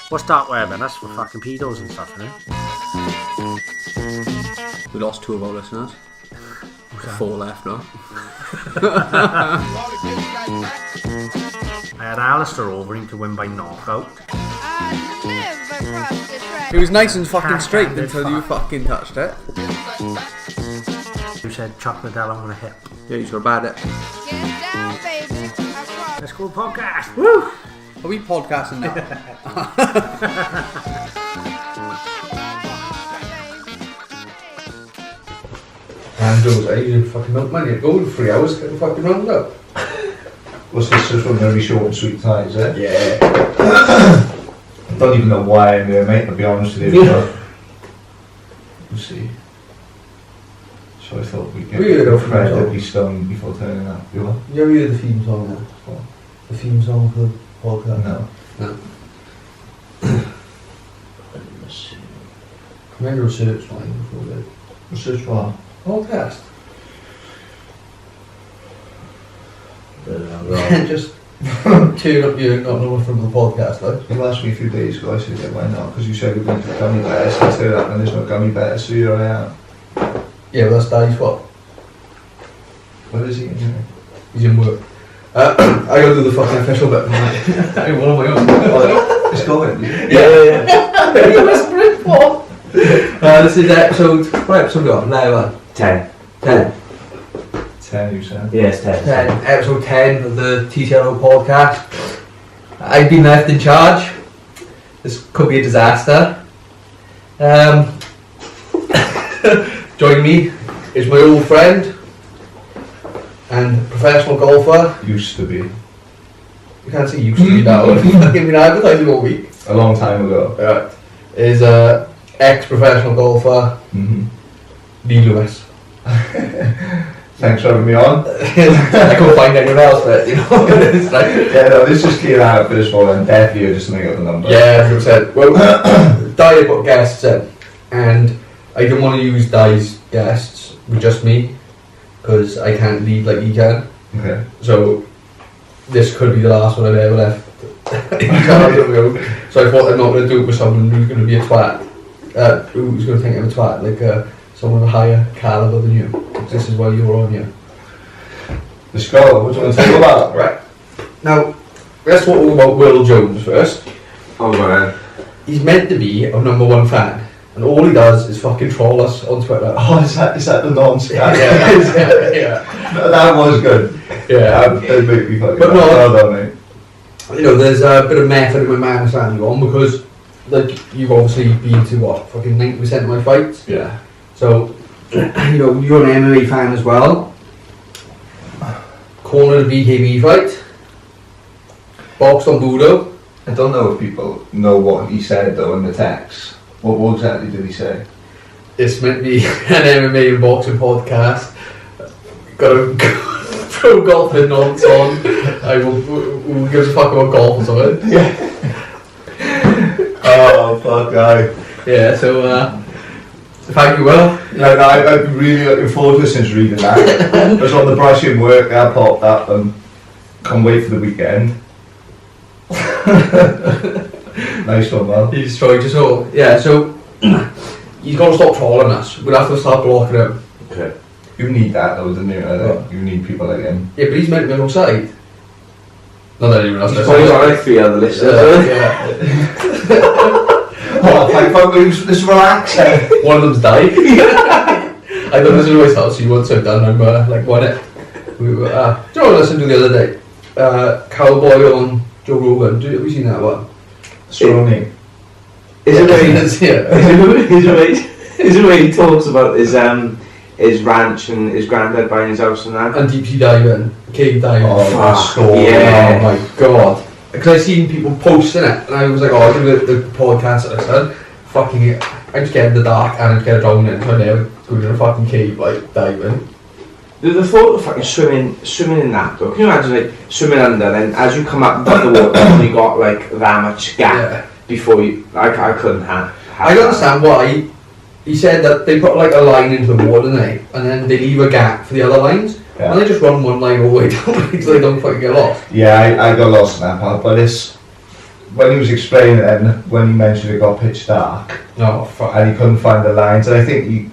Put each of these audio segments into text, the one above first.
What's dark web? And that's for fucking pedos and stuff, isn't it? We lost 2 of our listeners. 4 left now. I had Alistair over him to win by knockout. It was nice and fucking straight until you fucking touched it. You said Chuck Liddell on a hip. Yeah, you got a bad hip. Get down, baby. Let's go podcast. Woo! Are we podcasting now? And goes, I usually fucking milkman, you go in 3 hours, get the fucking round up. What's this just one very short and sweet tie, is it? Yeah. I don't even know why I'm here, mate, to be honest with you. We'll see. So I thought we'd get Really Fred Dippy Stone before turning up, you know? You ever hear the theme song now? What? The theme song for the podcast? No. No. I'm in research line before that. Research what? Podcast. Just turn up here and not know from the podcast, like. You asked me a few days ago, I said, yeah, why not? Because you said we're going to gummy bears, I turn up and there's no gummy bears, so here I am. Yeah, but that's Daddy's fault. What is he in here? He's in work. I gotta do the fucking official bit. I'm one of my own. Oh, it's going. Yeah. You whispering for? This is episode. What episode we on? 10. 10. 10, you said? Yes, 10. 10. Episode 10 of the TTLO podcast. I've been left in charge. This could be a disaster. Joining me is my old friend and professional golfer. Used to be. You can't say used to be now. I've been advertising all week. A long time ago. Right. Is ex-professional golfer Lee Lewis. Thanks for having me on. I couldn't find anyone else, but you know, it's like, Yeah, no, let's just clear out first of all, and Death here just to make up the number. yeah, 100%. Well, Di put guests in, and I didn't want to use Di's guests with just me, because I can't lead like he can. Okay. So, this could be the last one I've ever left in charge of my own. So I thought I'm not going to do it with someone who's going to be a twat. Who's going to think I'm a twat, like someone of a higher calibre than you. This is why you're on here. Let's go. What do you want to talk about? Right. Now, let's talk about Will Jones first. Oh, man. He's meant to be our '1 fan, and all he does is fucking troll us on Twitter. Oh, is that the non-scat? Yeah. That was good. Yeah. That made me fucking But no, well done, mate. You know, there's a bit of method in my man standing on because, like, you've obviously been to what, fucking 90% of my fights. Yeah. So, you know, you're an MMA fan as well. Cornered a BKB fight. Boxed on Budo. I don't know if people know what he said though in the text. What exactly did he say? It's meant to be an MMA and boxing podcast. Got a pro golfing nonce on. We'll give a fuck about golf or something. Yeah. Oh fuck, guy. Yeah, so thank you, Will. No, I've been really looking forward to it since reading that. I was on the brush in work, I popped up and can't wait for the weekend. Nice one, man. He's trying to so yeah, so he's got to stop trolling us. We'll have to start blocking him. Okay. You need that though, don't you? I think you need people like him. Yeah, but he's meant to be on our side. Not that anyone else There's does. probably like 3 other listeners. Oh, thank God, let's relax. One of them's died. I thought this always helps you once I've done. I'm like, won it. We were, do you know what I listened to the other day? Cowboy on Joe Rogan. Have you seen that one? Strony. Is it where he- is it where he talks about his ranch and his granddad buying his house and that? And deep sea diving, cave diving. Oh, fuck, story. yeah. Oh my god. Because I seen people posting it, and I was like, oh, I'll give the podcast that I said. Fucking, I'm scared in the dark, and I'm scared of drowning, and I never go to a fucking cave, like, diving. The thought of fucking swimming in that though, can you imagine like swimming under and as you come up above the water you got like that much gap Yeah. before you, I couldn't have I don't understand why. He said that they put like a line into the water, and then they leave a gap for the other lines, Yeah. and they just run one line all the way down until they don't fucking get lost. Yeah, I got lost in that part, but it's when he was explaining it, and when he mentioned it got pitch dark, Oh, fuck. and he couldn't find the lines, and I think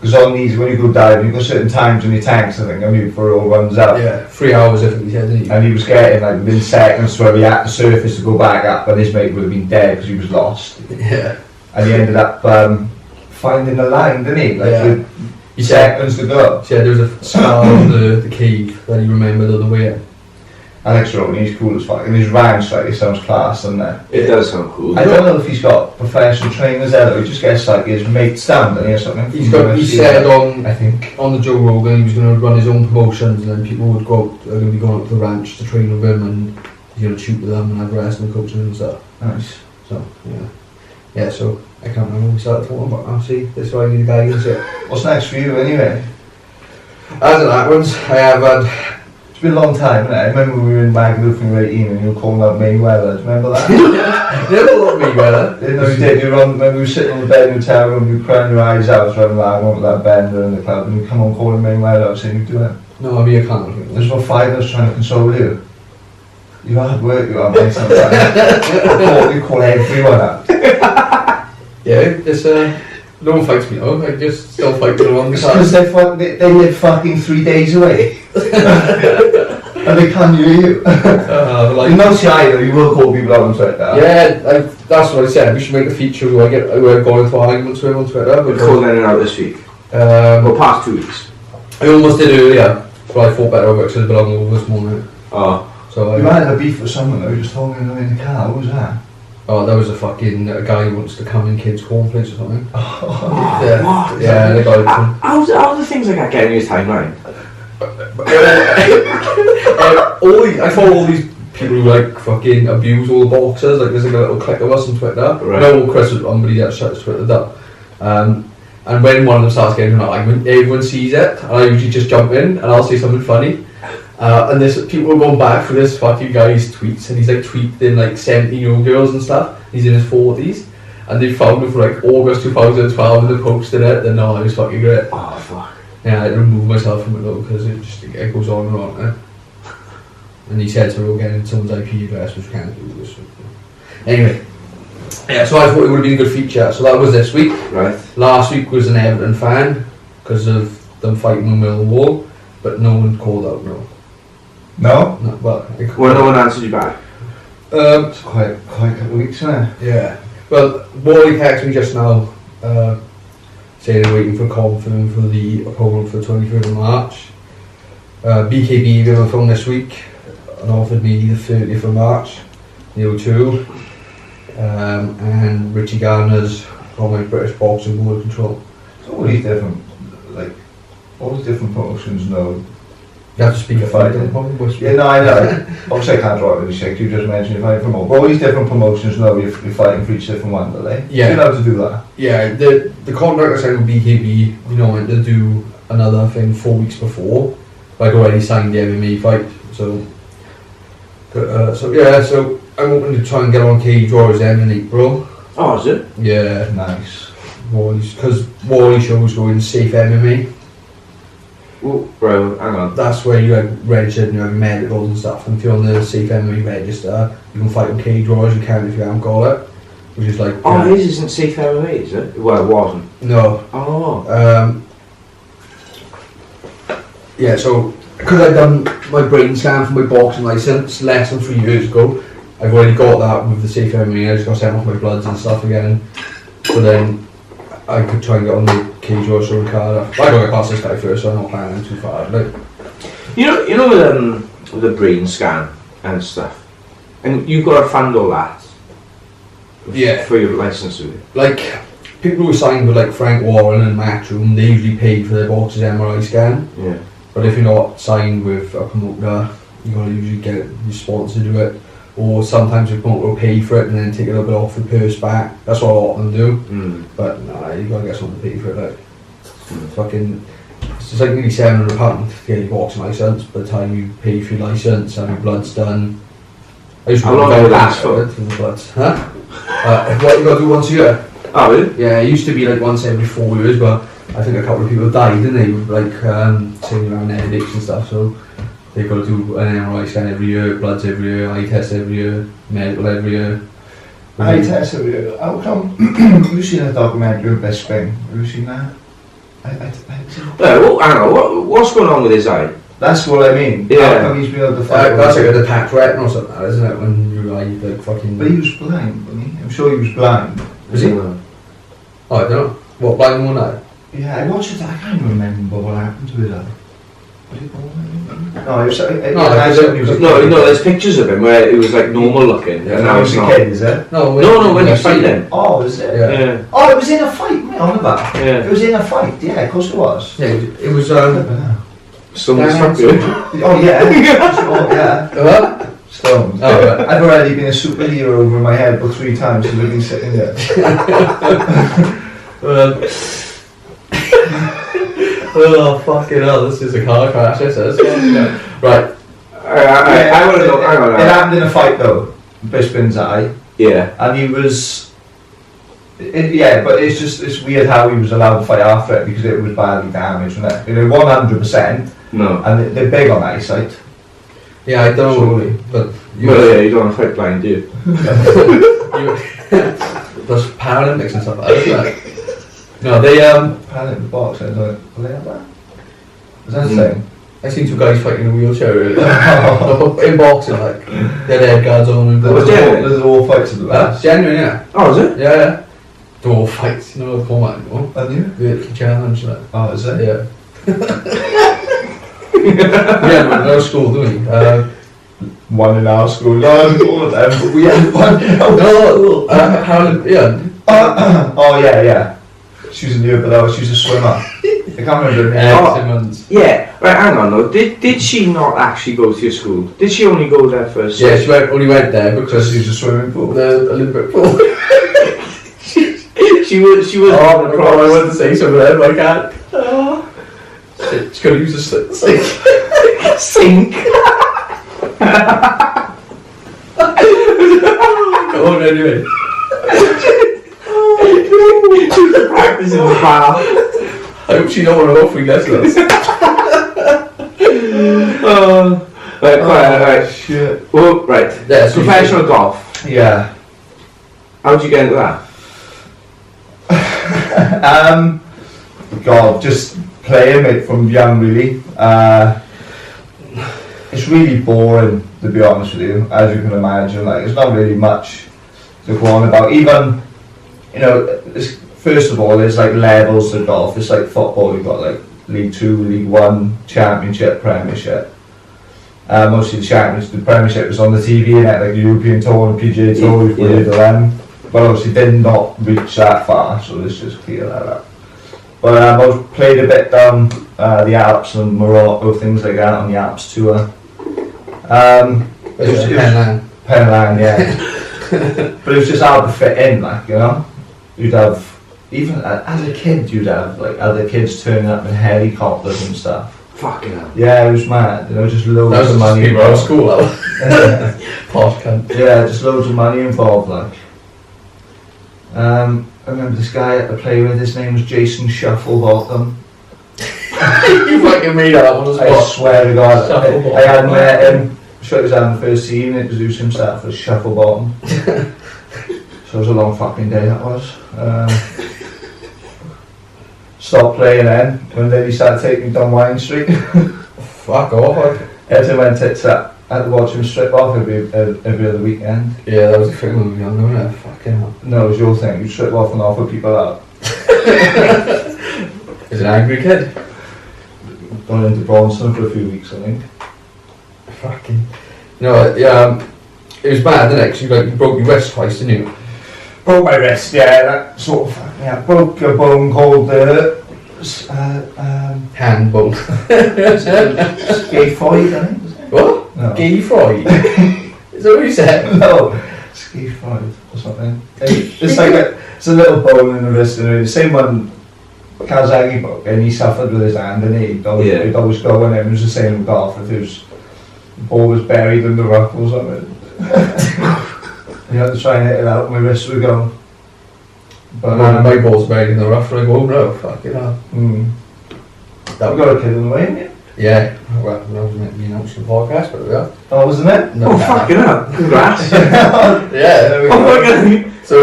because on these, when you go diving, you've got certain times on your tanks, I think, before it all runs out. Yeah, 3 hours I think he said, didn't he? And he was getting like within seconds to where he had to surface to go back up, and his mate would have been dead because he was lost. Yeah. And he ended up finding the line, didn't he? Like Yeah. with He said, seconds to go. there was a scar on the cave that he remembered on the way in. Alex Rowan, he's cool as fuck. And his ranch, like, it sounds class, doesn't it? It does sound cool. I don't know if he's got professional trainers there, though. He just gets like his mates down, doesn't he, or something? He said I think. on the Joe Rogan he was going to run his own promotions, and then people would are going to be going up to the ranch to train with him, and he's going to shoot with them and have wrestling coaches and stuff. Nice. So yeah, so I can't remember when we started talking, but I'll see. That's why I need a guidance here. What's next for you, anyway? As of that ones, I have had. It's been a long time, innit? I remember we were in Magaluf when we were 18 and you were calling out Mayweather. Do you remember that? Never loved me, brother. No, you did. You were on, when we were sitting on the bed in the hotel room, you were crying your eyes out, running around with that bender in the club, and you come on calling Mayweather, saying you do it. No, I mean I can't. There's about 5 of us trying to console you. You're hard work, you are, mate, sometimes. You call everyone out. Yeah, it's no one fights me though. I just still fight with them on the It's because side. they live fucking 3 days away. And they can't hear you. Like, You're not shy though, you will call people out on Twitter. yeah, that's what I said. We should make a feature where I go into arguments with him on Twitter. We're calling it out this week. Well, Past 2 weeks. I almost did earlier, but I thought better of it because I belong over this morning. Oh. So You had a beef with someone though, just talking to them in the car, what was that? that was a fucking guy who wants to come in kids' cornflakes or something. Yeah. What? Yeah, they got it. How's the things like that getting in your timeline? I follow all these people who like fucking abuse all the boxers. Like there's like a little clique of us on Twitter. Right. No, Chris was on, but he shuts Twitter down. And when one of them starts getting an argument, everyone sees it, and I usually just jump in and I'll say something funny. And this people are going back for this fucking guy's tweets, and he's like tweeting like 17-year-old girls and stuff. He's in his 40s, and they found him for like August 2012, and they posted it. Then no, it was fucking great. Oh fuck. Yeah, I had to remove myself from it though because it goes on and on. And he said to her again in someone's IP address, which can't do this. Anyway, yeah, so I thought it would have been a good feature. So that was this week. Right. Last week was an Everton fan because of them fighting with Millwall, but no one called out. No. No? No, well, No one answered you back. It's quite a couple of weeks, isn't it? Yeah. Well, Wally texted me just now saying they're waiting for confirmation for the opponent for 23rd of March. BKB gave a phone this week and offered me the 30th of March, the O2. And Richie Garner's on my British Boxing Board control. So all these different, like, all these different promotions know. You have to speak a fight, Yeah, don't you? no, I know. Obviously I can't draw it really sick, you just mentioned you're fighting for more. But all these different promotions know you're fighting for each different one, do they? Yeah. You're allowed to do that. Yeah, the contract I signed with BKB, you know, meant to do another thing 4 weeks before. I'd already signed the MMA fight, so I'm hoping to try and get on Cage Warriors then in April. Oh, is it? Yeah, Nice. because Wally shows go in Safe MMA. Oh, bro, hang on. That's where you like registered and you have your medicals and stuff. And if you're on the Safe MMA register, you can fight on Cage Warriors. You can if you haven't got it, which is like. Oh, this isn't Safe MMA, is it? Well, it wasn't. No. Oh. Yeah, so because I've done my brain scan for my boxing license less than 3 years ago, I've already got that with the Safe MMA. I just got to send off my bloods and stuff again. So then I could try and get on the Cage or show card. I got to get past this guy first, so I'm not planning too far. Like, You know with the brain scan and stuff, and you've got to fund all that. Yeah. For your license, really. like people who signed with like Frank Warren and Matchroom, they usually pay for their box's MRI scan. Yeah. But if you're not signed with a promoter, you got to usually get your sponsor to do it. Or sometimes the promoter will pay for it and then take a little bit off the purse back. That's what a lot of them do. But nah, you got to get someone to pay for it. Like, fucking, it's just like nearly £700 to get your boxing license. By the time you pay for your license and your blood's done. How long will it last for? The bloods. Huh? What you got to do once a year? Oh, really? Yeah, it used to be like once every 4 years, but I think a couple of people died, didn't they? With like saying around headaches and stuff. So I They got to do an MRI scan every year, bloods every year, eye test every year, medical every year. I test it. How come? You've seen a documentary of Bisping? Have you seen that? Well, hang on, what's going on with his eye? That's what I mean. Yeah. How come he's been able to fight? That's like a detached retina or something, isn't it? When your eye like fucking. But he was blind, wasn't he? I'm sure he was blind. Was he? Oh, I don't know. What, blind one eye? Yeah, I watched it. I can't remember what happened to his eye. Was he born? No, he was. No, there's pictures of him where he was like normal looking, and now he's a not. kid, is it? No, When he was fighting. Oh, is it? Yeah. Oh, it was in a fight, mate, on the back. Yeah. It was in a fight, yeah, of course it was. Yeah, it was, Someone's Yeah. fucking. Oh, yeah. Oh, yeah. what? Stones. Oh, right. I've already been a superhero over my head but 3 times since I've been sitting there. Oh, fucking hell, this is a car crash, this is. Right. I want to know. Hang on. It happened in a fight though, Bisping's eye, Yeah. and he was. Yeah, but it's weird how he was allowed to fight after it because it was badly damaged, wasn't it? You know, 100%, No. and they're big on eyesight. Yeah, I don't Surely. know, but Well, yeah, you don't want to fight blind, do you? there's Paralympics and stuff like that, isn't it? No, they, Paralympic boxing, do they have that? Is that a thing? I seen 2 guys fighting in a wheelchair earlier. In boxing, like, they're head guards on and There's all fights at the That's last. genuine, yeah. Oh, is it? Yeah, yeah. They're all fights, you know what they call that anymore? Have you? The challenge, like. Oh, is it? Yeah. Yeah, but no school, do we? One in our school. No, all of them, but we had one in our No, yeah. Oh, yeah. She was in Europe, but she was a swimmer. I can't remember her name. Simmons. Yeah. Right, hang on though. Did she not actually go to your school? Did she only go there first? Yeah, she only went there Because because she was a swimming pool. the Olympic pool. She was. Oh my god, I wanted to say something there, but I can't. She's gonna use a sink. Sink. Go on anyway. She was practicing the bath. I hope she don't want to go free lessons. Right, right. Shit. Well, right. Yeah, so Professional golf. Yeah. How'd you get into that? God, just playing it from young, really. It's really boring, to be honest with you, as you can imagine. Like, there's not really much to go on about. Even, you know, first of all, there's like levels to golf. It's like football. You've got like League 2, League 1, Championship, Premiership. Mostly the Premiership was on the TV, and like the European Tour and PGA Tour, we've played to them. But obviously did not reach that far, so let's just clear that up. But I've played a bit down the Alps and Morocco, things like that on the Alps tour. Penland, yeah. But it was just hard to fit in, like, you know. You'd have, even as a kid, you'd have like other kids turning up in helicopters and stuff. Fucking hell. Yeah, it was mad. You know, just loads That was of money. people out of involved. school, that Posh cunt. Yeah, just loads of money involved, like. I remember this guy I had to play with, his name was Jason Shufflebottom. You fucking made that one as I well. swear to God, Shufflebottom. I hadn't met him. Shook his hand on the first team and introduced himself as Shufflebottom. So it was a long fucking day, that was. Stopped playing then, when then he started taking me down Wine Street. Fuck off, like. Every time I went tits up, I had to watch him strip off every other weekend. Yeah, that was a thing when we were younger, wasn't it? Fucking hell. No, it was your thing, you strip off and offer people out. He's an angry kid. Gone into Bronson for a few weeks, I think. Fucking. No, yeah, it was bad, didn't it? 'Cause you broke your wrist twice, didn't you? Broke my wrist, yeah, that sort of fucked me up. Broke a bone called Hand bone. scaphoid, I think. What? No. Gay Freud? Is that what you said? No, scaphoid or something. It's like it's a little bone in the wrist, and the same one Kazagi broke, and he suffered with his hand, and he'd always go, and it was the same with golf. If the ball was buried in the rough or something, you had to try and hit it out. My wrist would go. But My ball's buried in the rough, and I go, oh no, fucking hell. That we got a kid on the way, haven't you? Yeah, well, that was meant to be announced on the podcast, but yeah. Oh, wasn't it? No, Oh, fucking hell. Congrats. Yeah, there we Oh, go. fucking So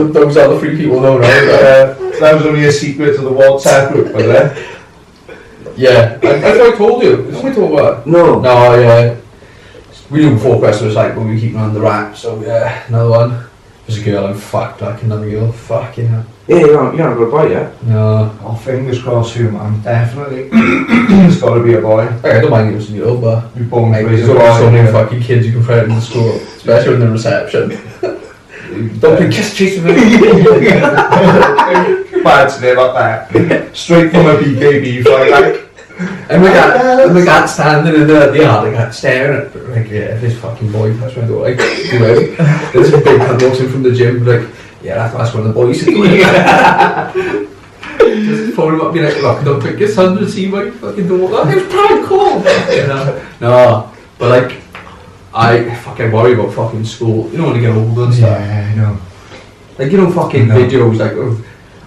those are the three people know now. So that was only a secret to the WhatsApp group, was it? Yeah, I thought I told you. Didn't we talk about it? No. No, yeah. We knew before Christmas, like, when we were keeping on the wrap, so yeah, another one. There's a girl, I'm fucked, like another girl, fucking hell. Yeah, you're not going to buy yet. No. Oh, fingers crossed for you, man. Definitely. It's got to be a boy. I don't mind it was a girl, but You're born like, to there's raise a only boy. so many fucking kids you can throw in the school, especially in the reception. Don't be kiss chasing me. Bad today about that. Straight from a BKB fight, like. And my dad standing in the attic staring at like, yeah, if this fucking boy touched my door, like, you know, there's a big cunt walks in from the gym, like, yeah, that's one of the boys is doing it. Just phone him up, be like, look, don't pick your son to see my fucking daughter. It was prank call. You know? No, but like, I fucking worry about fucking school. You know, when you get older and stuff. Yeah, I know. Like, you know, fucking No. videos, like, of,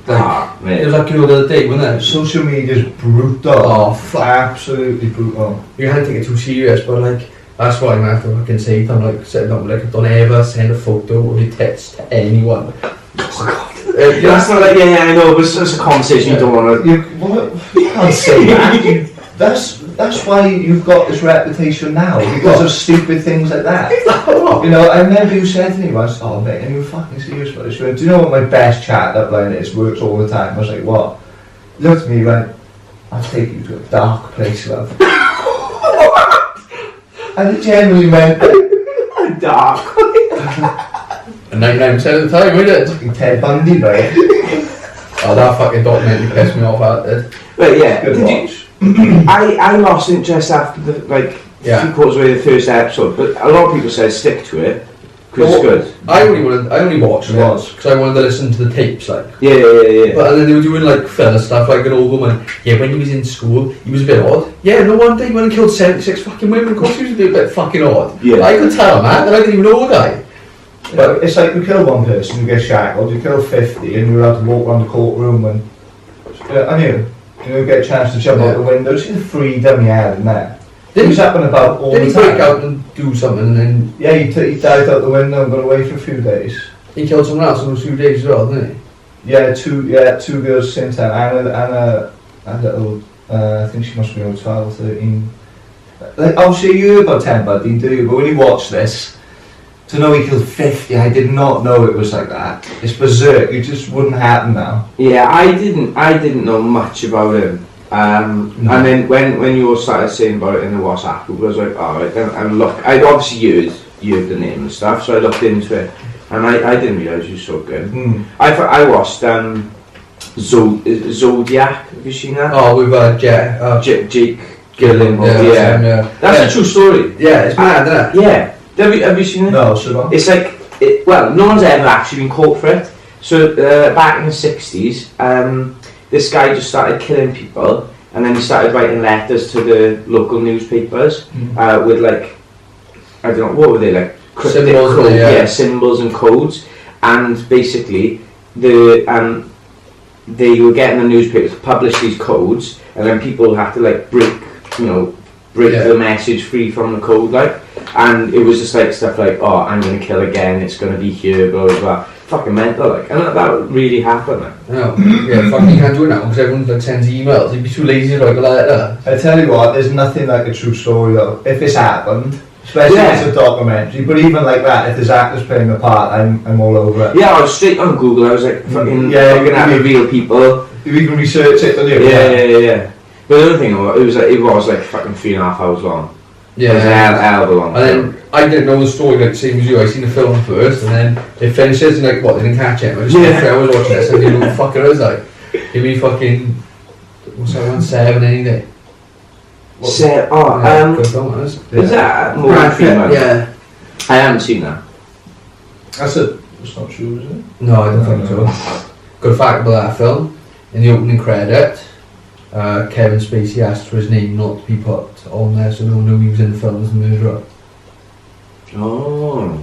like, it was like, you know, the other day, wasn't it? Social media's brutal. Oh, fuck. Absolutely brutal. You can't take it too serious, but like, that's why I'm gonna have to fucking say it. I'm like, sitting up, like, don't ever send a photo of your tits to anyone. That's not like, yeah, I know, but it's a conversation you don't want to. You can't say that. That's why you've got this reputation now, because of stupid things like that. You know, I remember you said to me once, oh mate, and you were fucking serious about this. You went, do you know what my best chat up line is? Works all the time. I was like, what? He looked at me, he went, I'll take you to a dark place, love. And he genuinely meant Dark. And 99% of the time, we did. fucking Ted Bundy, mate. Oh, that fucking documentary pissed me off, that did. But yeah, Good did you, watch. I lost interest after the, like, Yeah. 3/4 way of the first episode, but a lot of people say stick to it, because it's good. I only watched it Was. because I wanted to listen to the tapes, like. Yeah. But and then they were doing like fella stuff, like an old woman. Yeah, when he was in school, he was a bit odd. Yeah, no wonder he went and killed 76 fucking women. Of course, he was a bit fucking odd. Yeah. I could tell, man, and I didn't even know the guy. But it's like you kill one person, you get shackled, you kill 50 and you're allowed to walk around the courtroom and you get a chance to jump out the window. See the freedom you had in there. Things happen about all the Did he time. break out and do something and then Yeah, he dived out the window and got away for a few days. he killed someone else in those few days as well, didn't he? Yeah, two girls at the same time. Anna, I think she must be about 12, 13. Like, obviously you heard about Ted Bundy, do you? But when you watch this, to know he killed 50, I did not know it was like that. It's berserk, it just wouldn't happen now. Yeah, I didn't know much about him. No. And then when you all started saying about it in the WhatsApp group, I was like, alright, and look, I'd obviously heard the name and stuff, so I looked into it, and I didn't realise he was so good. I watched Zodiac, have you seen that? Oh, with Jake Gyllenhaal, yeah. That's a true story. Yeah, it's mad, isn't it? Yeah. Have you seen it? No, so It's like, well, no one's ever actually been caught for it. So back in the 60s, this guy just started killing people, and then he started writing letters to the local newspapers with like, I don't know, what were they, like cryptic Symbols, codes, yeah. symbols and codes, and basically they were getting the newspapers to publish these codes, and then people had to like break Yeah. the message free from the code, like, and it was just like stuff like, oh, I'm gonna kill again, it's gonna be here, blah blah blah. Fucking mental, like, and that would really happen, like. No, yeah, fucking you can't do it now because everyone like sends emails. You'd be too lazy to write a letter. I tell you what, there's nothing like a true story though. If it's happened, especially if it's a documentary, but even like that, if there's actors playing the part, I'm all over it. Yeah, I was straight on Google, I was like, fucking, Yeah, we're gonna have real people. You even research it, don't you? Yeah. But the other thing, it was like fucking 3.5 hours long. It was a hell of a long And then I didn't know the story like the same as you. I seen the film first, and then it finishes, and like, what? They didn't catch it. I just spent 3 hours watching this, and you know what the fuck it is like. Give me fucking what's that one? 7 any day. Good film, that is. is that Morgan Freeman? Yeah. I haven't seen that. That's not true, is it? No, I don't think so. Good fact about that film. In the opening credit, Kevin Spacey asked for his name not to be put on there, so no one knew he was in the film as the murderer. Oh.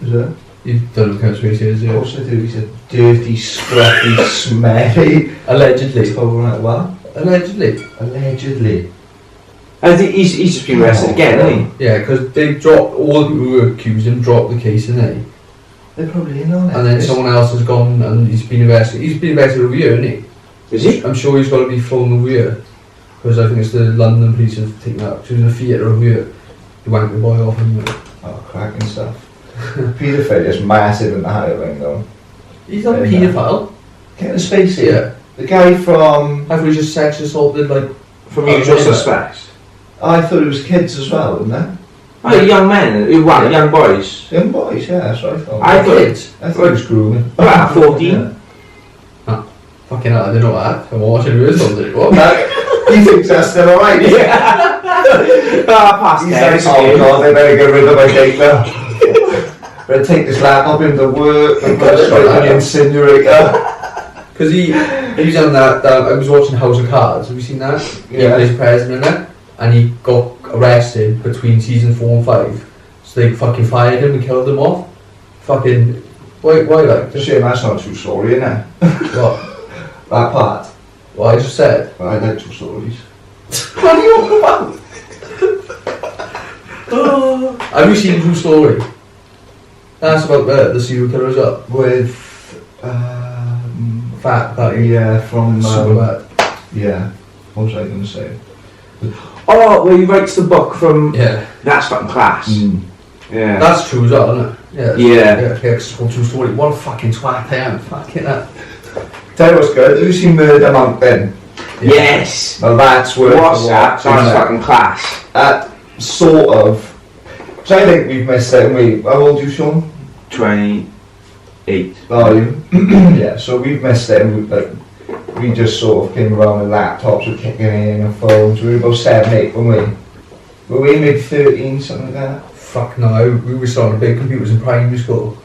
Is it? You don't know who Kevin Spacey is, Of yeah? course I do. He's a dirty, scruffy, smelly. Allegedly. Oh, right, what? Allegedly. Allegedly. I think he's just been arrested again, hasn't Yeah, because they dropped, all the people who were accused him dropped the case, didn't they? They're probably in on it. And then someone else has gone and he's been arrested. He's been arrested over here, isn't he? he? Is he? I'm sure he's got to be flown over here. Because I think it's the London police have taken that. Because in a theatre over here, they wanked the boy off and Oh, cracking stuff. Paedophilia is massive in the higher ring though. he's not a Yeah. paedophile. Kevin Spacey. Yeah. The guy from... I thought he just sex assaulted, like, From Usual Suspects. I thought it was kids as well, wasn't it? Oh, young men, Yeah. young boys. Young boys, yeah, that's what I thought. I thought kids. I thought it was grooming. About 14. Fucking hell, I didn't know that. I'm watching the results anymore. He thinks that's still alright. Past He's 10, like, isn't oh he? god, they better get rid of my date now. Better take this laptop into work and put it straight in the incinerator. Because he's on that, I was watching House of Cards, have you seen that? He Yeah. plays president in it, and he got arrested between season 4 and 5. So they fucking fired him and killed him off. Fucking, why like, Just shame that's not a true story, innit? what? That part. What I just said? Well, I like true stories. What are you on about? Have you seen True Story? That's about the serial killer as well. With, Fat, that yeah, from, super bad. yeah, what was I going to say? Oh, well, he writes the book from... Yeah. That's fucking class. Yeah. That's true as well, isn't it? Yeah. It's called True Story. What a fucking twat I am. Fucking hell. Tell you what's good, have you seen Murder Mountain? Yes. Well, that's worth What's the that? watch, That's isn't it? fucking class. Sort of. So I think we've missed it, and how old are you, Sean? 28. Are you? Yeah, so we've missed it, and we just sort of came around with laptops, we're kicking in and phones. We were about 7, 8, weren't we? Were we maybe 13, something like that? Fuck no, we were selling big computers in primary school.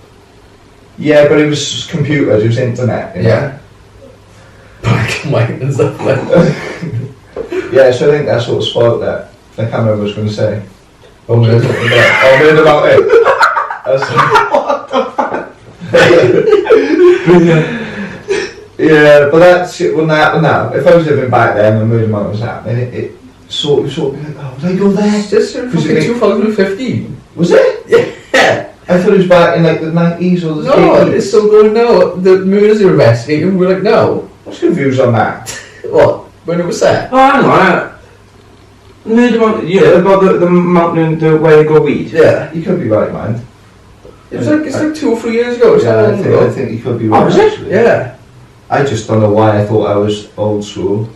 Yeah, but it was computers, it was internet, you know? Yeah. Black and white and stuff like that. Yeah, so I think that sort of spoiled that. I can't remember what I was going to say. Oh, What was I man. talking about? Oh, Murder Mountain. Yeah, but that shit wouldn't happen now. If I was living back then and Murder Mountain was happening, it sort of be like, oh, would I go there? It's just Because fucking it- 2015. Was it? Yeah. I thought it was back in like the 90s or the No, 80s. it's still going now. The murders are investigating. We're like, no. What's your views on that? What? When it was set? Oh, hang on. Murder Mountain, yeah, about the mountain, the where they grow weed. Yeah. You could be right, man. It's like 2 or 3 years ago. It's Yeah, not I long think, ago. I think you could be right. was it? actually. Yeah. I just don't know why I thought I was old school.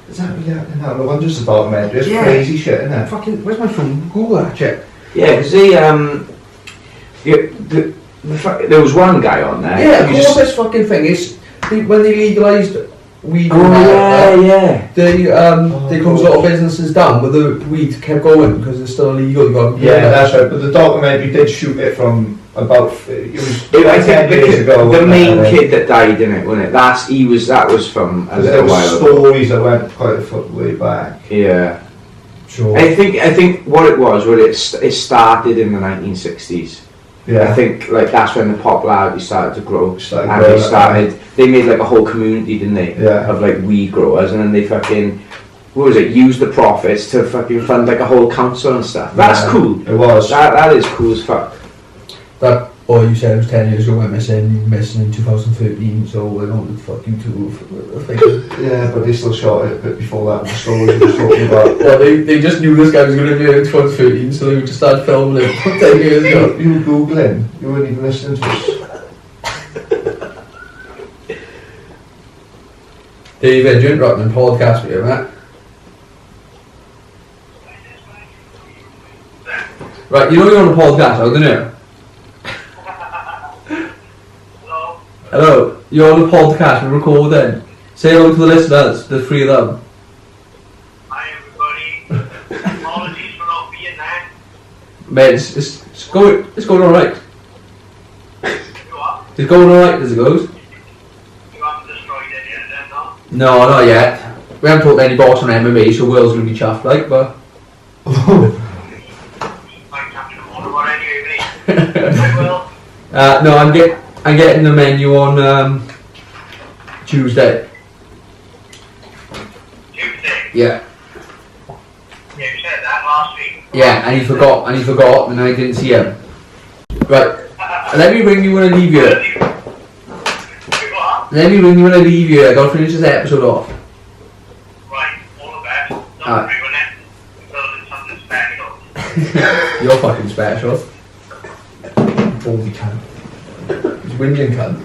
Is that really happening now? No wonder it's a documentary. It's Yeah. crazy shit, isn't it? Fucking, where's my phone? Google that shit. Yeah, because they, there was one guy on there. Yeah, who of course this fucking thing is, when they legalised weed in America, yeah. they closed a lot of businesses down, but the weed kept going because it's still illegal. You got Yeah, that's right. But the documentary did shoot it from about it was I 10 think years ago. the wasn't main it? kid that died in it, wasn't it? That was from a Because there little were while ago. stories that went quite a foot way back. Yeah. Sure. I think what it was, it started in the 1960s. Yeah. I think like that's when the popularity started to grow. Started And growing, they made like a whole community, didn't they? Yeah. Of like weed growers, and then they fucking, what was it, used the profits to fucking fund like a whole council and stuff. That's Yeah, cool. It was. That is cool as fuck. That boy you said was 10 years ago went missing in 2013, so we're going to fuck you too. Yeah, but they still shot it a bit before that. The story we were talking about. Well, they just knew this guy was going to be in 2013, so they just started filming it 10 years ago. You were googling. You weren't even listening to us. David, you're interrupting the podcast with you, mate. Right, you know you're on a podcast, don't you? Hello, you're on a podcast, we're recording. Say hello to the listeners, there's 3 of them. Hi everybody. Apologies for not being there. Mate, it's going alright. You are? It's going alright as it goes. You haven't destroyed it yet then, no? No, not yet. We haven't talked to any boss on MMA, so Will's going to be chuffed, like, but... Might catch them on about anyway, mate. I will. No, I'm getting the menu on Tuesday. Tuesday. Yeah. Yeah, Yeah, you said that last week. Yeah, and he forgot, and I didn't see him. Right, let me ring you when I leave you. Let me ring you when I leave you. I gotta finish this episode off. Right, all the best. Don't Alright. ruin it. Because it's something special. You're fucking special. Baldy cunt. He's Windian cunt.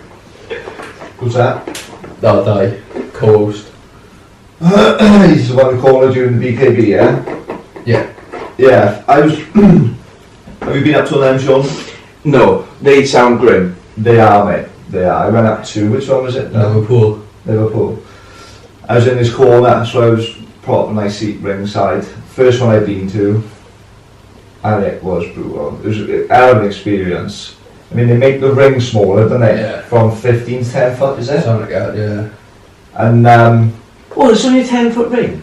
Who's that? That'll die. Co-host. He's the one who called during the BKB, yeah? Yeah. Yeah, I was... Have you been up to them, Sean? No, they sound grim. They are, mate. They are. I went up to... Which one was it? Liverpool. Liverpool. I was in this corner, so I was propping my seat ringside. First one I'd been to, and it was brutal. It was a hell of an experience. I mean, they make the ring smaller, don't they? Yeah. From 15 to 10 foot, is it? Something like that, yeah. And Oh, it's only a 10-foot ring.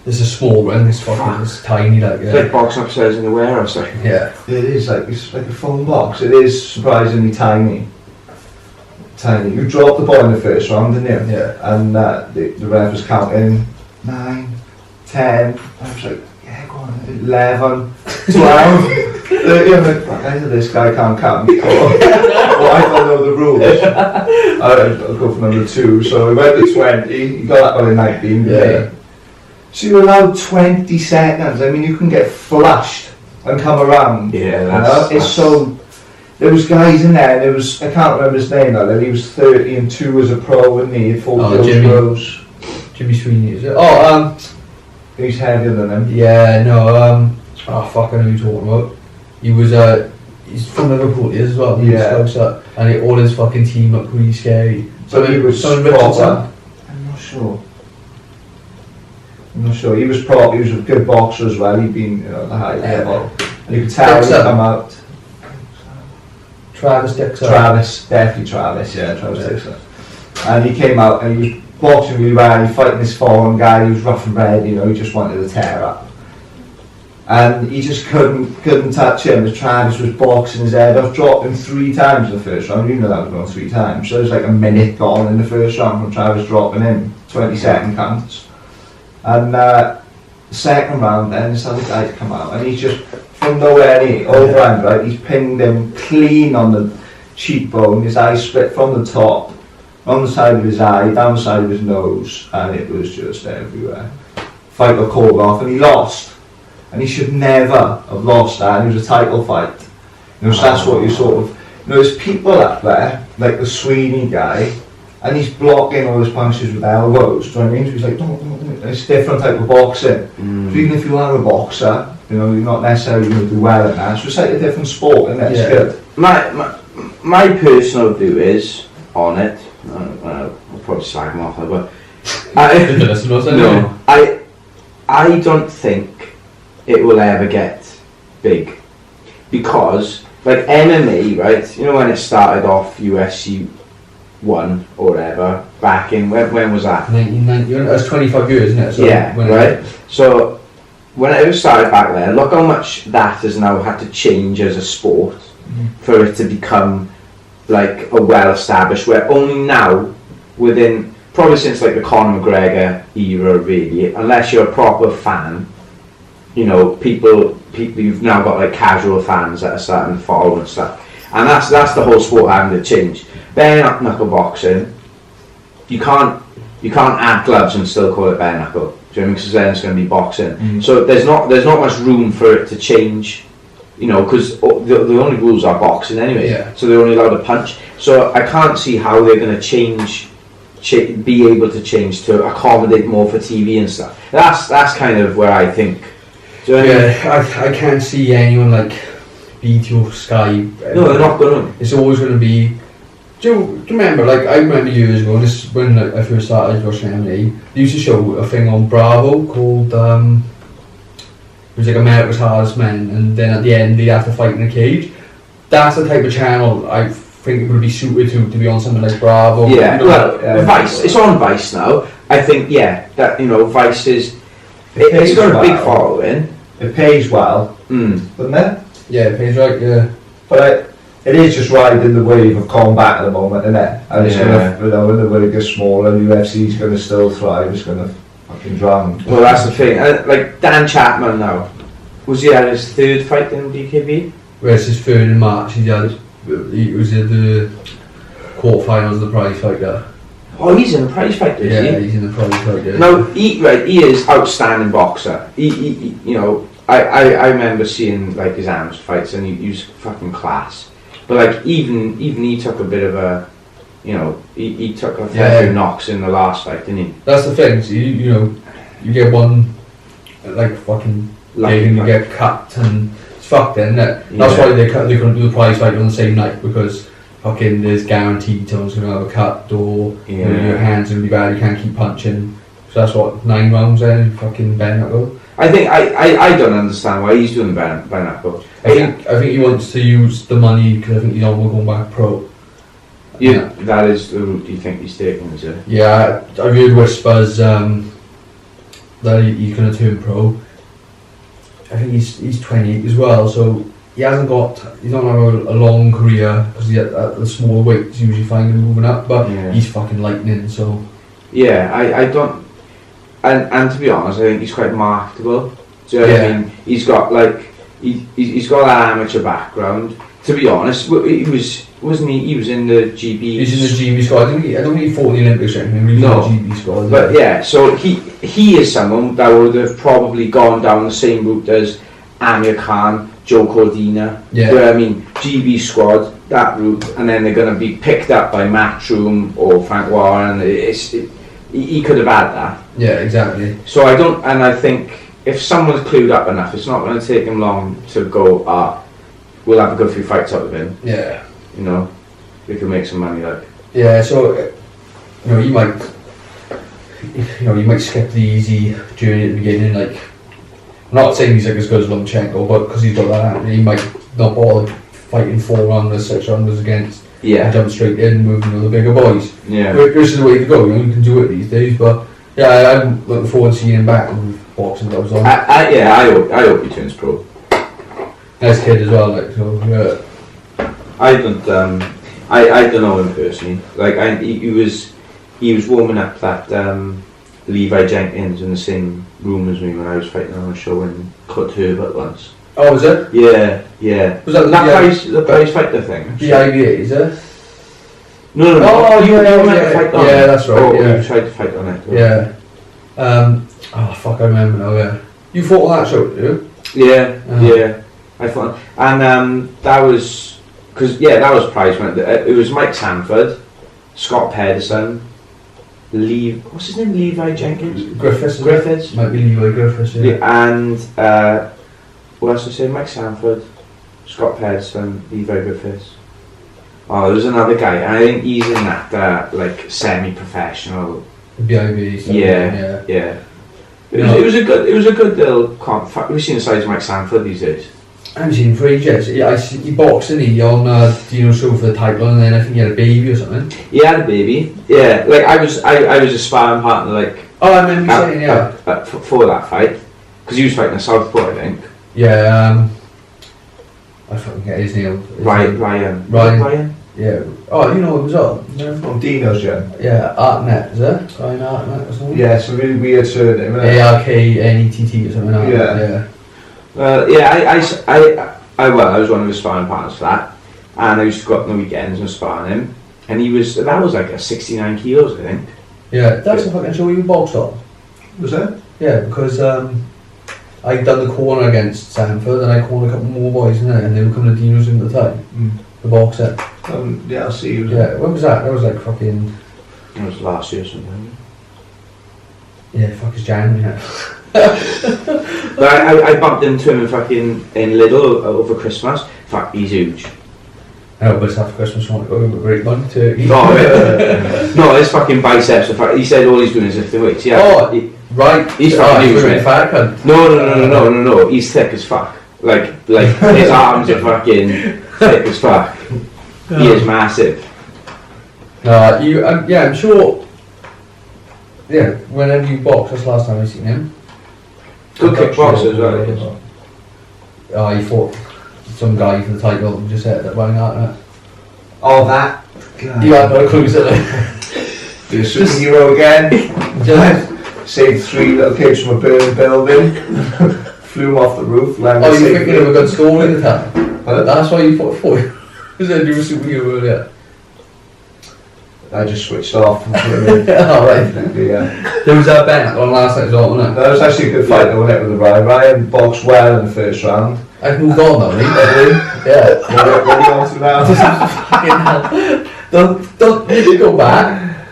It's a small ring, it's fucking, it's tiny like, It's like yeah. boxing upstairs in the warehouse. Like. Yeah. it is like, it's like a phone box. It is surprisingly tiny. Tiny. You dropped the ball in the first round, didn't you? Yeah. And the ref was counting 9, 10. I was like, yeah, go on, 11, 12. 30. I'm like, fuck, I know this guy can't count. Well, I don't know the rules. I'll go for number 2. So we went to 20. You got that one in 19, didn't Yeah. you? So you're allowed 20 seconds. I mean, you can get flushed and come around. Yeah, You that's... know? It's so... There was guys in there, there was, I can't remember his name now, he was 30 and 2 as a pro, and he had 40 Oh, Jimmy. pros. Jimmy Sweeney, is it? Oh, He's heavier than him. yeah, no, oh fuck, I know who you're talking about. He was, he's from Liverpool, he is as well. He was Yeah. closer, and all his fucking team looked really scary. So he was Simon proper. Richardson. I'm not sure. He was proper, he was a good boxer as well, he'd been at the high level. And you could tell he'd Dixon. come out. Travis Dixon. Travis, definitely Travis, yeah, Travis Dixon. And he came out and he was boxing really well, he fighting this foreign guy, he was rough and red, you know, he just wanted to tear up. And he just couldn't touch him as Travis was boxing his head off, dropped him 3 times in the first round. You know that was going 3 times. So there was like a minute gone in the first round from Travis dropping him, 20-second counts. And the second round then this other guy to come out and he's just from nowhere near, overhand, right, he's pinged him clean on the cheekbone, his eye split from the top, on the side of his eye, down the side of his nose, and it was just everywhere. Fight got called off and he lost. And he should never have lost that, and it was a title fight. You know, so that's what you sort of, you know, there's people up there, like the Sweeney guy, and he's blocking all his punches with elbows, do you know what I mean? So he's like, don't. It's a different type of boxing. So even if you are a boxer, you know, you're not necessarily going to do well at that. So it's like a different sport, isn't it? It's good. My personal view is on it. I'll probably slag him off, but I don't think it will ever get big because, like MMA, right? You know when it started off, UFC 1 or whatever, back in when was that? 1990. That's 25 years, isn't it? So yeah, right. So when it was started back there, look how much that has now had to change as a sport for it to become like a well-established. Where only now, within probably since like the Conor McGregor era, really, unless you're a proper fan, you know, people you've now got like casual fans that are starting to follow and stuff, and that's the whole sport having to change. Bare knuckle boxing, you can't add gloves and still call it bare knuckle. Do you know what I mean? Because then it's going to be boxing. So there's not much room for it to change, you know, because the only rules are boxing anyway. Yeah. So they're only allowed to punch. So I can't see how they're going to be able to change to accommodate more for TV and stuff. That's kind of where I think. Do you know what I mean? Yeah, I can't see anyone like BT or Sky. No, they're not going to. It's always going to be. Do you remember? Like I remember years ago, and this is when I first started watching MMA. They used to show a thing on Bravo called it was like America's Hardest Men, and then at the end they'd have to fight in a cage. That's the type of channel I think it would be suited to be on something like Bravo. Yeah, you know, Vice. It's on Vice now. I think that you know Vice is. It's pays got a big well. following. It pays well, doesn't it? yeah, it pays right. Yeah, But it is just riding the wave of combat at the moment, isn't it? And it's Yeah. going to, you know, when the wave gets smaller, the UFC's going to still thrive. It's going to fucking drowned. Well, that's the thing. Like Dan Chapman now, was he at his third fight in BKB? Whereas his third in March, he was in the quarterfinals of the prize fighter. Oh, he's in the prize fight, is Yeah, he? he's in the prize fighter. No, he is outstanding boxer. He you know, I remember seeing like his amateur fights, and he was fucking class. But like even he took a bit of a, you know, he took a fair few knocks in the last fight, didn't he? That's the thing. So you know, you get one like fucking Lucky game, you fight. get cut, and it's fucked, isn't it? That's Yeah. why they couldn't do the prize fight on the same night, because fucking there's guaranteed someone's gonna have a cut, or you know, Yeah. your hands gonna be bad. You can't keep punching. So that's what 9 rounds then. Fucking bare knuckle. I think I don't understand why he's doing bare knuckle. I think he wants to use the money because I think he's not going back pro. Yeah, that is the route you think he's taking, is it? Yeah, I've heard whispers that he's going to turn pro. I think he's 28 as well, so he's not going to have a long career because at the smaller weights you usually find him moving up, but Yeah. he's fucking lightning. So Yeah, I don't, and to be honest, I think he's quite marketable. Do you know what I Yeah. mean? He's got like he's got that amateur background. To be honest, he wasn't he? He was in the GB. he's in the GB squad. I don't think he fought in the Olympics or anything. He was No. in the GB squad. But yeah, so he is someone that would have probably gone down the same route as Amir Khan, Joe Cordina. Yeah. Do you know what I mean? GB squad, that route, and then they're going to be picked up by Matchroom or Frank Warren. He could have had that. Yeah, exactly. So I think if someone's clued up enough, it's not going to take him long to go, we'll have a good few fights out of him, Yeah. you know, we can make some money, like. Yeah, so you know, you might skip the easy journey at the beginning. Like, I'm not saying he's like as good as Lomachenko, but because he's got that, he might not bother fighting 4 rounders, 6 rounders against, and Yeah, jump straight in, moving with the bigger boys. yeah. Which is the way to go. You know, you can do it these days. But yeah, I'm looking forward to seeing him back with boxing gloves on. I hope he turns pro. Nice kid as well. Like, so yeah. I don't know him personally. Like he was warming up that Levi Jenkins in the same room as me when I was fighting on a show in Cut Herbert once. Oh, was it? Yeah. Was that The prize fighter thing? the IBA? Is it? No. Oh, you yeah, went yeah, to fight on yeah, it. that's right, Oh, yeah. you tried to fight on it. Yeah. Oh fuck, I remember now. Yeah. You fought on that show, did you? Yeah, Uh-huh. yeah. I thought, and that was that was prize money. It was Mike Sanford, Scott Pedersen, what's his name? Levi Jenkins. Griffiths. Might be Levi Griffiths. Yeah. And what else did I say? Mike Sanford, Scott Pedersen, Levi Griffiths. Oh, there was another guy, and I think he's in that like semi-professional. The IBA. Stuff, Yeah. Yeah. It was a good little comp. We've seen the size of Mike Sanford these days. I haven't seen him for ages. He boxed, didn't he, on Dino's show for the title, and then I think he had a baby or something. He had a baby. Yeah, like I was a sparring partner, like. Oh, I remember you saying, yeah. For that fight, because he was fighting a southpaw, I think. Yeah. I fucking get his name. Ryan. Yeah. Oh, you know him as well. Oh, Dino's gym. Yeah, Artnet, is it? Ryan Artnet or something? Yeah, it's a really weird surname, isn't it? ARKNETT or something. Yeah. I was one of his sparring partners for that, and I used to go up on the weekends and spar him, and that was like a 69 kilos, I think. Yeah, that's the fucking show you boxed on. Was it? Yeah, because I'd done the corner against Sanford, and I cornered a couple more boys in there, and they were coming to Dino's in the time. The boxer. Yeah, I'll see you. Yeah, when was that? That was like fucking. It was last year or something. Yeah, fuck, it's January now. But I bumped into him in Lidl over Christmas. Fuck, he's huge. I know, but it's after Christmas, I want to go to a great one turkey. No, his fucking biceps he said all he's doing is lifting weights. Yeah. Oh, right. He's fucking huge, really mate. fat cunt. No. He's thick as fuck. Like his arms are fucking thick as fuck. He is massive. I'm sure. Yeah, whenever you box, that's the last time I seen him. Good kickboxer as well. He is. Oh, he fought some guy for the title and just said that running out of it. Oh, that. You had no clues at it. The superhero again. saved 3 little kids from a burning building, flew them off the roof, landed Oh, you're safely. thinking of a good story in the town? Pardon? That's why you put 4. Is that you were superhero earlier? I just switched off. Completely. Alright. Yeah. There was that bet on last night's on, wasn't it? That was actually a good fight though, wasn't it, with the Ryan. Ryan boxed well in the first round. I've moved on now, mate. Yeah. What are you on to now? Fucking hell. Don't need to go back.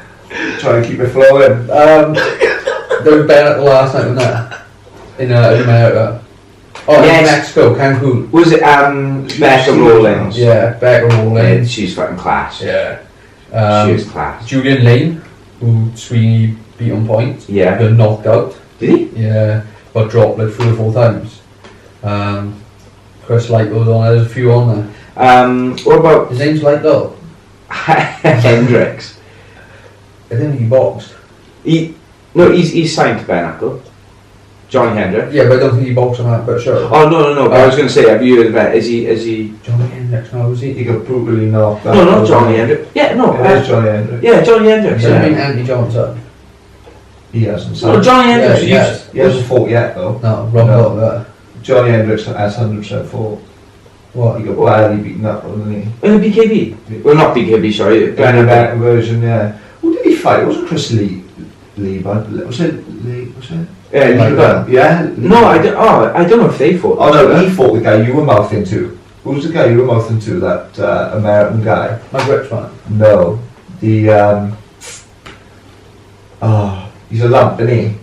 Try to keep it flowing. There was bet last night, wasn't there? In America. Oh, Yes. in Mexico, Cancun. Was it Becca Rawlings? Yeah, Becca Yeah, Rawlings. she's fucking class. Yeah. She is class. Julian Lane, who Sweeney beat on points, Yeah. got knocked out. Did he? Yeah, got dropped like 3 or 4 times. Chris Light was on, there's a few on there. What about His name's Light though. Hendricks? I think he boxed. He's signed to bare knuckle. Johnny Hendricks. Yeah, but I don't think he boxed on that, but sure. Oh no! But I was going to say, have you heard of that? Is he? Johnny Hendricks, no, was He he? got brutally knocked out. No, not Johnny Hendricks. Yeah, no. It is Johnny Hendricks. Yeah, Johnny Hendricks. Does it mean Yeah. Anthony Johnson? He hasn't. No, Johnny Hendricks. Yeah, He hasn't fought yet though. No, wrong No. about that. Johnny Hendricks has 100% fought. What? He got badly beaten up, wasn't he? In the BKB. Well, not BKB. Sorry. In the American version, yeah. Who did he fight? It wasn't Chris Lee. Was it Lee? Was it? Yeah, Like Lieber. Yeah. No, I don't know if they fought. Oh no, he fought the guy you were mouthing to. Who was the guy you were mouthing to? That American guy? My rich man. No, the he's a lump, isn't he?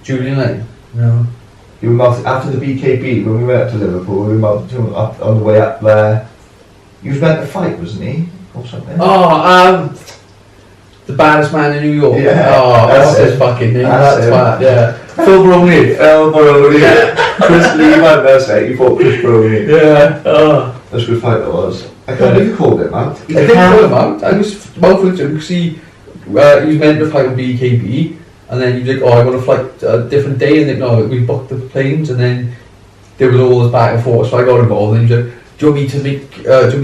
Julian Lane? No. You were mouthing after the BKB when we went up to Liverpool. We were mouthing to him up on the way up there. He was meant to fight, wasn't he, or something? Oh, the baddest man in New York. Yeah, Oh, that's what's his it. fucking name? That's That's him. fat, yeah. Phil Brony. Brody. Chris Lehman, that's it. You fought Chris Brody. Yeah. Oh. That's a good fight that was. I can't believe you called it, man. I didn't call him out. I was mouthing to him because he was meant to fight with BKB, and then he was like, "Oh, I want to fight a different day," and then no, we booked the planes, and then there was all this back and forth. So I got involved, and he was like, "Do you want me to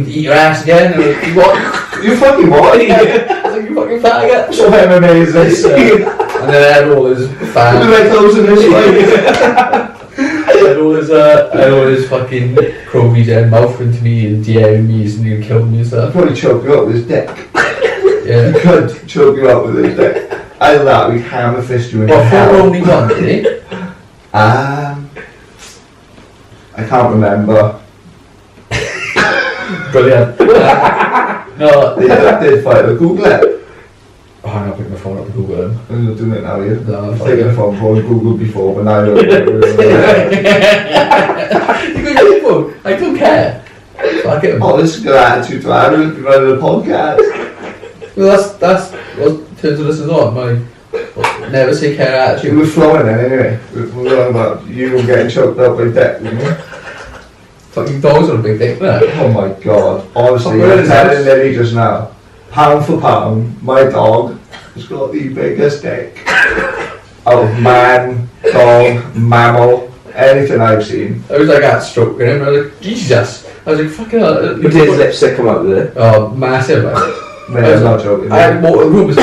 eat your ass again?" And I was like, "What?" You fucking what? I was like, "You fucking faggot." So MMA is this? And then I had all his fans. Look at those in this fight. I had all his fucking crovies there mouthing to me and DMing me and he killed me and stuff. Probably choke you up with his dick. Yeah. He could choke you up with his dick. Either that, we hammer fist you in the What, head. for only one, did he? I can't remember. Brilliant. No. They did fight. Google it. Oh, I'm not picking my phone up to Google him. I'm not doing it now, you. No, I've fuck taken it. a phone call and Googled before, but now I don't. You got your phone? I don't care. Fuck him. Oh, this is a good attitude to have. We're running a podcast. Well, that's what turns to this is on. My never say care We attitude. were flowing then anyway. We're on about you getting choked up by dick, you know? Fucking dogs are a big dick, isn't it? Oh my god. Honestly, Where I'm is telling this? Lily just now. Pound for pound, my dog has got the biggest dick out of man, dog, mammal, anything I've seen. I was like, I stroking him. I was like, Jesus. I was like, fucking hell. But his lipstick come out with it. Oh, massive, man. Man, I'm not joking. I had more room to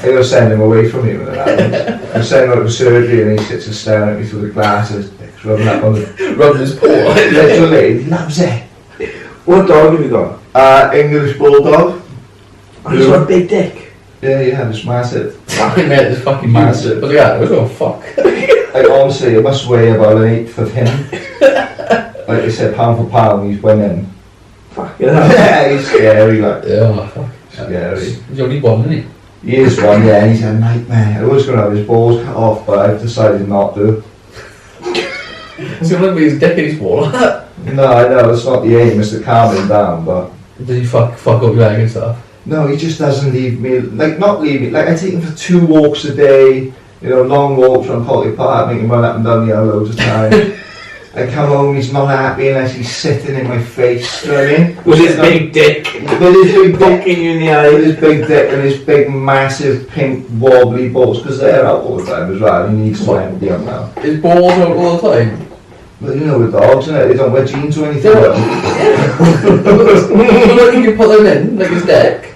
They were sending him away from me when it happened. I'm sending him out to surgery and he sits and staring at me through the glasses, dick's rubbing up on the... rubbing his paw. Literally, he loves it. What dog have you got? English Bulldog. Oh, he's got a big dick. Yeah, it's massive. Fucking mate, it's fucking massive. I was like, I was like, oh, fuck. Like, honestly, it must weigh about an eighth of him. Like they said, pound for pound, he's winning. Fuck yeah. Yeah, he's scary, like, Yeah, fuck. scary. He's only one, isn't he? He is one, yeah, he's a nightmare. I was going to have his balls cut off, but I've decided not to. He's gonna be his dick in his wall. No, I know, it's not the aim, it's to calm him down, but... Does he fuck up your leg and stuff? No, he just doesn't leave me, like, not leave me, like, I take him for 2 walks a day, you know, long walks around Potley Park, make him run up and down the hill loads of time. I come home, he's not happy unless he's sitting in my face, you know what I mean? With his big dick. With his big dick. Fucking you in the With eye. his big dick and his big, massive, pink, wobbly balls, because they're out all the time as well, he needs to empty up now. His balls out all the time. But you know with dogs, innit, they don't wear jeans or anything. Yeah. What Look, you can put them in, like his dick.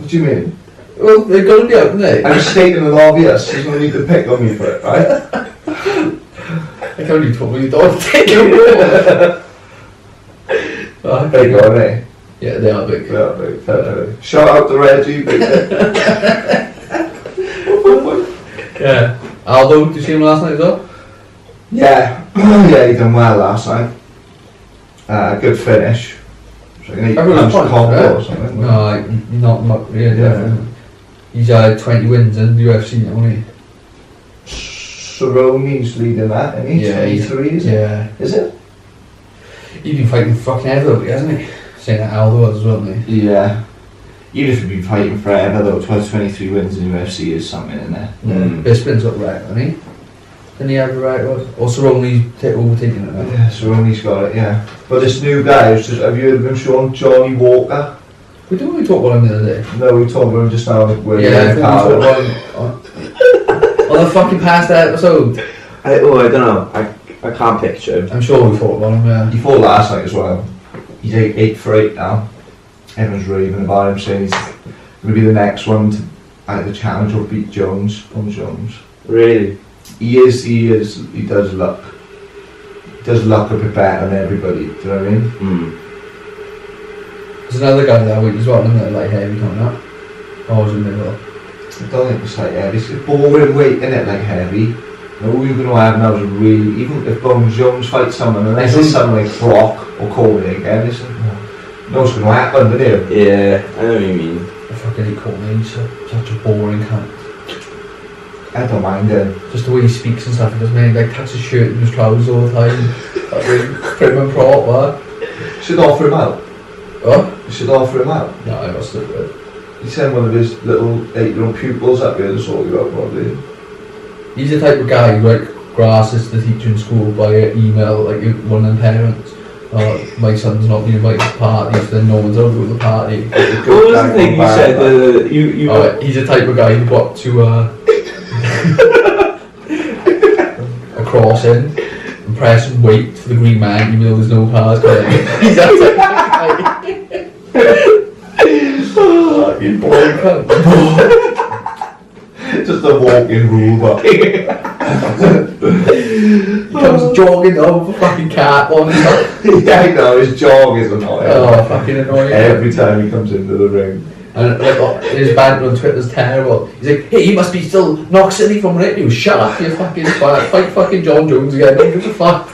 do you mean? Well, they're going to be out, aren't they? I'm stating it obvious. There's no need to pick on me for it, right? I can't really talk when you don't take it. Big on, eh? Yeah, they are big. They are big, fair play. Shout out to Reggie, big. Yeah. Aldo, did you see him last night as well? Yeah, yeah, he done well last night. Good finish. So he Everyone's punched fine, combo right? or something. No, not really. Yeah. He's had 20 wins in the UFC now, hasn't Cerrone's leading that, isn't he? Yeah, 23, is he? it? Yeah. Is it? He's been fighting fucking everybody, hasn't he? Saying that Aldo has as well, hasn't he? Yeah. Even if you've been fighting forever though, 23 wins in UFC is something in there. Bisping's got the record, hasn't he? Didn't he have the record? Or Cerrone's overtaking it now? Yeah, Cerrone's got it, yeah. But this new guy, have you heard of him, Sean? Johnny Walker? We didn't really talk about him the other day. No, we talked about him just now. Yeah, I thought we talked about him on the fucking past episode. I don't know. I can't picture him. I'm sure we talked about him, yeah. He fought last night as well. He's 8 for 8 now. Everyone's raving about him, saying he's going to be the next one to either challenge or beat Jones. Really? He does look a bit better than everybody, do you know what I mean? There's another guy that week as well, isn't there, like heavy coming up? Or was it middle? I don't think it's like heavy, it's a boring weight, isn't it, like heavy? No, you're going to have now is really, even if Bones Jones fights someone, unless it's someone like Brock or Cody again, it's no, it's going to happen, doesn't it? Yeah, I know what you mean. I fucking hate Courtney, he's such a boring cunt. I don't mind him. Just the way he speaks and stuff, he doesn't mean like tucks his shirt in his trousers all the time. Like really prim and proper. Should offer him out. What? You should offer him out. No, I must have it. He sent one of his little 8-year-old pupils up here to sort you out, probably. He's the type of guy who like grasses the teacher in school by email, like one of them parents. My son's not being invited to parties, then no one's over to the party. What was the thing you said? He's the type of guy who got to a crossing and press and wait for the green man even though there's no cars coming. He's that type of guy. You boring cunt. Just a walking rule book. He comes jogging over a fucking cat on his Yeah, I know, his jog is annoying. Oh, fucking annoying. Every time he comes into the ring. And like, his banter on Twitter's terrible. He's like, hey, you must be still Knox City from radio. Shut up, you fucking twat. Fight fucking John Jones again. Don't give a fuck.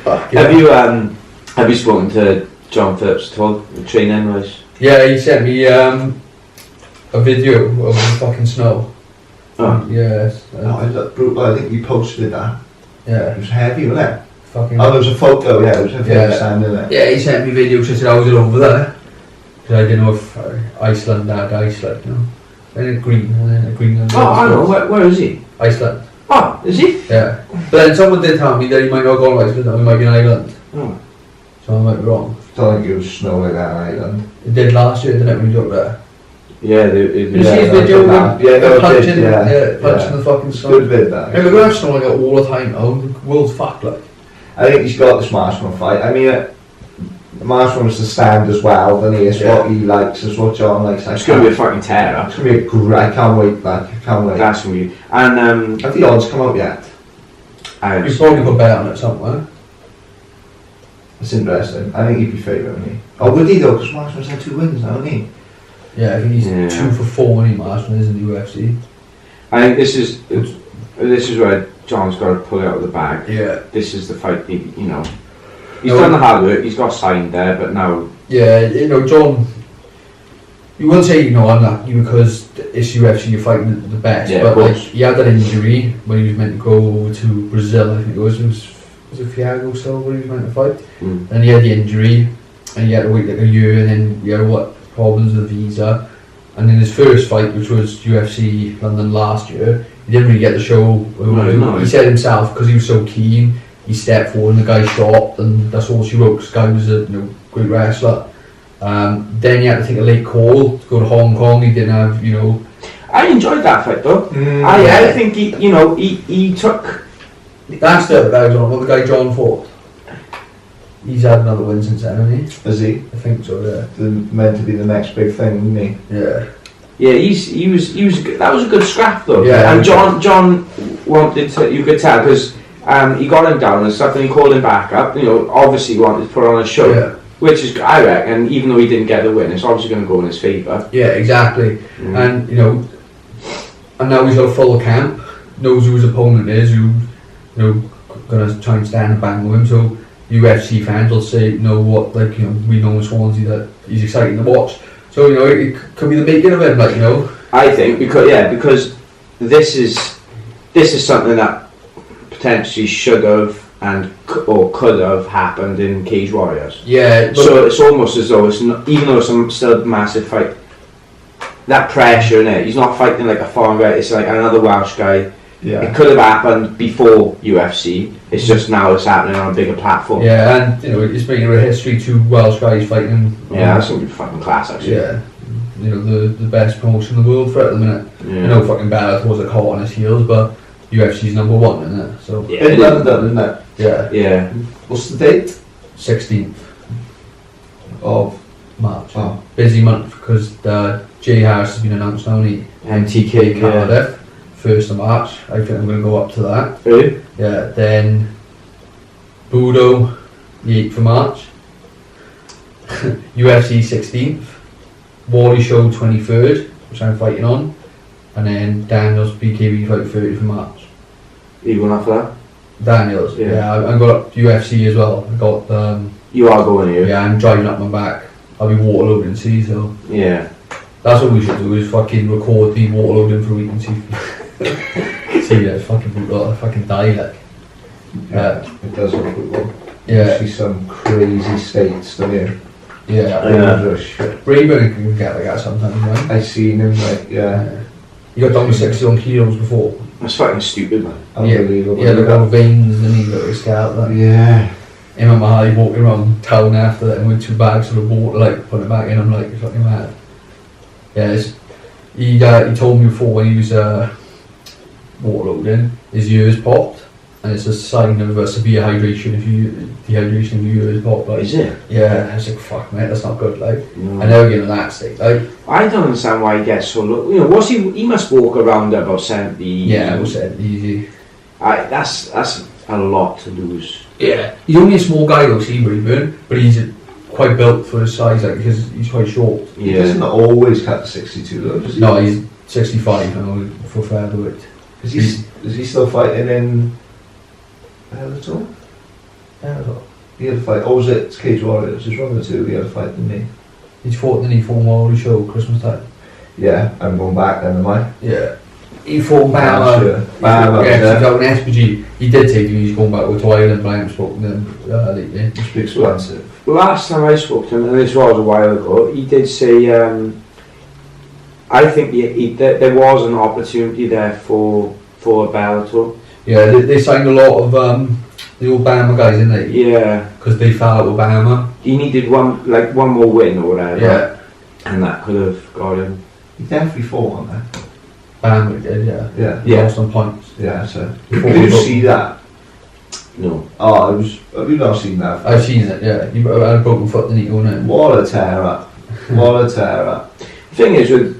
Fuck, have you spoken to John Phillips at all? The training wise? Yeah, he sent me a video of the fucking snow. Oh. Yes. No, it looked brutal. I think you posted that. Yeah. It was heavy, wasn't it? Fucking. Oh, there was a photo, yeah, it was a heavy standing there. Yeah, he sent me video because I said I was over there. Because I didn't know if Iceland had Iceland, you know. Then a Greenland. Oh, I know. Where is he? Iceland. Oh, is he? Yeah. But then someone did tell me that he might not go on Iceland, that he might be in Ireland. Oh. So I might be wrong. I don't think it was snow like that on Ireland. It did last year, didn't it, when you got there? Yeah, Did you see his video with punching the fucking snow? Good vid that. Yeah, we're going to have snow like that all the time now. The world's fucked, like. I think he's got this Marshman fight. I mean, the Marshman was the stand as well, then he is what he likes, is what John likes. It's going to be a fucking terror. It's going to be a great, I can't wait, like, I can't wait. That's going to be. And, have the odds come out yet? You probably put bet on it somewhere. It's interesting. I think he'd be favourite, wouldn't he? Oh, would he though? Because Marshman's had 2 wins now, hasn't he? Yeah, I think he's 2 for 4 when he Marshman is in the UFC. I think this is where John's got to pull it out of the bag. Yeah. This is the fight, he's done the hard work, he's got signed there, but now... Yeah, you know, John, you wouldn't say, you know, I'm lucky because it's UFC, you're fighting the best, Yeah, but like, he had that injury when he was meant to go over to Brazil, I think it was it Thiago Silva he was meant to fight? And he had the injury, and he had to wait like a year, and then he had problems with the visa, and in his first fight, which was UFC London last year, he didn't really get the show. No. He said himself, because he was so keen, he stepped forward and the guy shot, and that's all she wrote, because the guy was a great wrestler. Then he had to take a late call to go to Hong Kong. He didn't have, I enjoyed that fight though. I think he took... That's the guy John, what the guy John fought. He's had another win since then, hasn't he? Is he? I think so, yeah. Meant to be the next big thing, isn't he? Yeah. Yeah, he was that was a good scrap though. Yeah. And John wanted to, you could tell, because he got him down and stuff, and he called him back up. You know, obviously he wanted to put on a show, Yeah. which is, I reckon, even though he didn't get the win, it's obviously going to go in his favour. Yeah, exactly. And, you know, and now he's got a full camp, knows who his opponent is, who, you know, going to try and stand and bang with him. So UFC fans will say, you know what, like, you know, we know in Swansea that he's exciting to watch. So, you know, it could be the making of him, like, you know. I think because this is something that potentially should have or could have happened in Cage Warriors. Yeah. So it's almost as though it's not, even though it's still a massive fight, that pressure in it. He's not fighting like a foreign guy. It's like another Welsh guy. Yeah. It could have happened before UFC. It's just now it's happening on a bigger platform. Yeah, and, you know, it's making a history, 2 Welsh guys fighting. Yeah, that's gonna be fucking class actually. Yeah. You know, the best promotion in the world for it at the minute. Yeah. I know fucking Bellator was like hot on his heels, but UFC's #1, isn't it? So Yeah. In London, isn't it? yeah, Yeah. What's the date? 16th Of March. Oh. Busy month because Jay Harris has been announced now. MTK, yeah. Cardiff, 1st of March. I think I'm going to go up to that. Who? Yeah. Then Budo, the 8th of March. UFC 16th. Wally Show 23rd, which I'm fighting on, and then Daniel's BKB fight 30th of March. Are you going after that? Daniel's, Yeah. yeah. I've got UFC as well. I got You are going here. yeah. I'm driving up my back. I'll be waterloading, see. So Yeah. that's what we should do, is fucking record the waterloading for a week and see. See, yeah, it's fucking brutal. I fucking die like. Yeah. It does look good. Yeah. See some crazy states, don't you? Yeah. Dangerous shit. Rayburn can get like that sometimes, right? I seen him, like, yeah. You got down to 61 kilos before. That's fucking stupid, man. Unbelievable. Yeah, like all veins and he got his scalp. Like. Yeah. Him and Mahaly walking around town after that and with 2 bags of water, like putting it back in. I'm like, you're fucking mad. Yeah, he told me before when he was waterloading, his ears popped, and it's a sign of severe dehydration if your ears pop. Like, Is it? yeah, I was like, fuck mate, that's not good. Like, No. I never get in that state. Like, I don't understand why he gets so low. You know, what's he must walk around at about 70. yeah, I was saying easy. That's a lot to lose. Yeah, he's only a small guy though, see Rayburn, but he's quite built for his size, like, because he's quite short. He doesn't always cut to 62 though, does he? No, he's 65 now for featherweight. Is he still fighting in Bellator? He had a fight, or was it Cage Warriors? He's one of the two, he had a fight, didn't he? He's fought, then he fought Wally Show Christmas time. Yeah, I'm going back then, am I? Yeah. He fought Bama. Bama. Bama, Yeah, yeah. he's out in SPG. He did take him, he's going back to Ireland, but I haven't spoken to him lately. Must be expensive. Last time I spoke to him, and this was a while ago, he did say, I think there was an opportunity there for a Bellator. Yeah, they signed a lot of the old Bama guys, didn't they? Yeah. Because they fell out with Bama. He needed one more win or whatever. Yeah. And that could have got him. He definitely fought on that. Bama did, yeah. Yeah. Yeah. Lost on points. Yeah, so. He Did you fought- see that? No. Oh, have you not seen that? I've seen it, yeah. He had a broken foot, didn't he, on it? What a tear up. What a tear up. The thing is with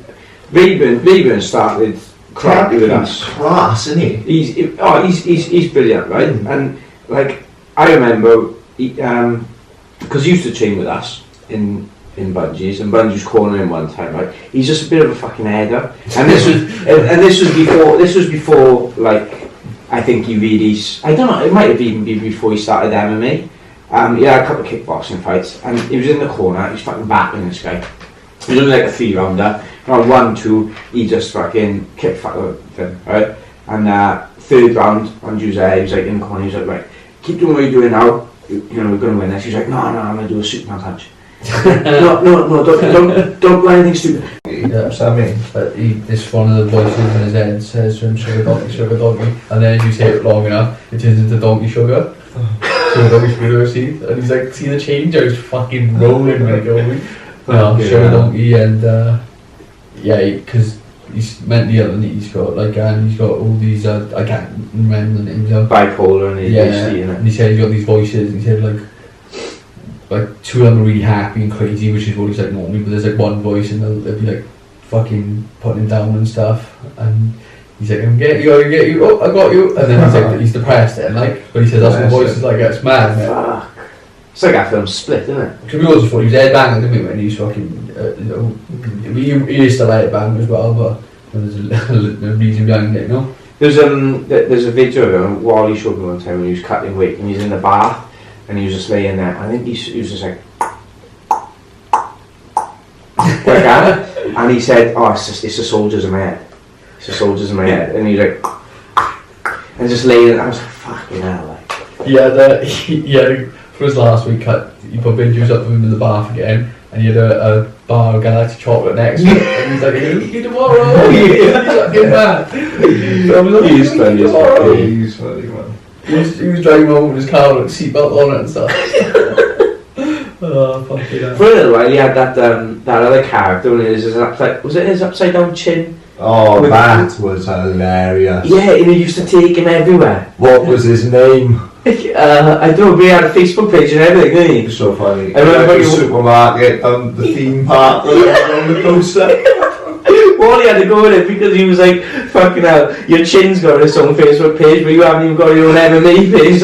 Rayburn started crap with us. Class, isn't he? He's brilliant, right? And like I remember, because he used to train with us in Bungees, and Bungees cornered him one time, right? He's just a bit of a fucking header, and this was before like I think he really, I don't know, it might have even been before he started MMA. He had a couple of kickboxing fights, and he was in the corner. He was fucking battling this guy. He was only like a 3-rounder. Round 1, 2, he just fucking kicked him, right? And 3rd round on Jose, he was like in the corner. He was like, right, keep doing what you're doing now. You know, we're gonna win this. He's like, no, I'm gonna do a Superman punch. no, don't do anything stupid. Yeah. What's that mean? But this one of the voices in his head says to him, sugar donkey, and then as you say it long enough, it turns into donkey sugar. Sugar donkey, see? And he's like, see the change? I was fucking rolling when it going. Sugar donkey, and yeah, because he's mentally ill and he's got like, and he's got all these, I can't remember the names of. Bipolar and ADHD, Yeah, and he said he's got these voices, he said like, like two of them are really happy and crazy, which is what he's like normally, but there's like one voice and they'll be like fucking putting him down and stuff, and he's like, I'm get you, oh, I got you, and then he's like, he's depressed and like, but he says that's what voice is like, it's mad, mate. Fuck. It's like that film Split, isn't it? Because we also thought he was headbanging, didn't we, when he was fucking, he used to headbang as well, but there's a reason behind it, you know? There's a video of him, Wally showed me one time when he was cutting weight and he's in the bath and he was just laying there. I think he was just like that, and he said, "Oh, it's the soldiers in my head. It's the soldiers in my head," and he's like, and just laying. And I was like, "Fucking hell!" Like, yeah, for his last week cut, he put videos up of him in the bath again, and he had a bar of galactic chocolate next to him, and he's like, "I'll eat you tomorrow." He's fucking mad. So I was like, He's funny as fuck. He's funny, man. He was driving home with his car with a seatbelt on it and stuff. Oh, fucking hell. For a little while, he had that other character, and was it his upside down chin? Oh, that was hilarious. Yeah, and he used to take him everywhere. What was his name? I don't know, but he had a Facebook page and everything, didn't he? It was so funny. I remember the you- supermarket, down the theme park, on the coaster. Wally had to go with it because he was like, fucking hell, your chin's got its own Facebook page, but you haven't even got your own MMA page.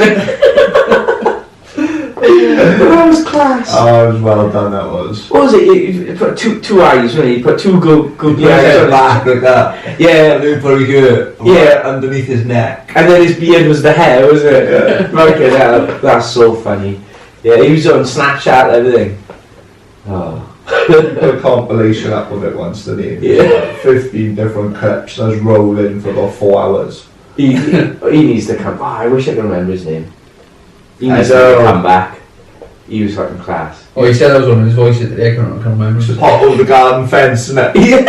That was class. Oh, it was well done, that was. What was it? You put two eyes, wasn't it? You put two good Yeah, eyes on back like that. Yeah. Very good. Yeah. Underneath his neck. And then his beard was the hair, wasn't it? Yeah. Fucking hell, that's so funny. Yeah, he was on Snapchat and everything. Oh. Put a compilation up of it once, didn't he? Yeah. Like 15 different clips. I was rolling for about 4 hours. He needs to come. Oh, I wish I could remember his name. He I needs to know. come back. He was fucking class. Oh, he said that was one of his voices today, I can't remember. Just pop over the garden fence and it. Yeah.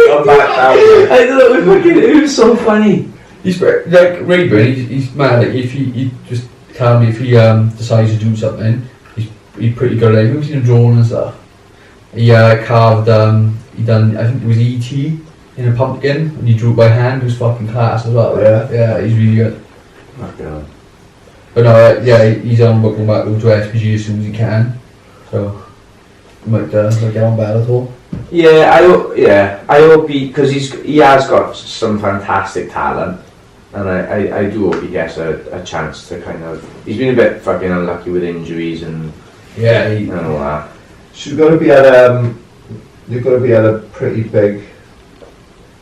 Come back down. I thought it was so funny. He's like Rayburn, he's mad. Like if he just tell me if he decides to do something, he's pretty good. Like we've seen him drawing and stuff. He carved he done I think it was E.T. in a pumpkin and he drew it by hand. It was fucking class as well. Yeah, he's really good. Fucking hell. But no, he's on going back to SPG as soon as he can. So might get on bad at all. Yeah, I hope because he has got some fantastic talent, and I do hope he gets a chance to kind of. He's been a bit fucking unlucky with injuries and Yeah, and all that. So you've got to be at a pretty big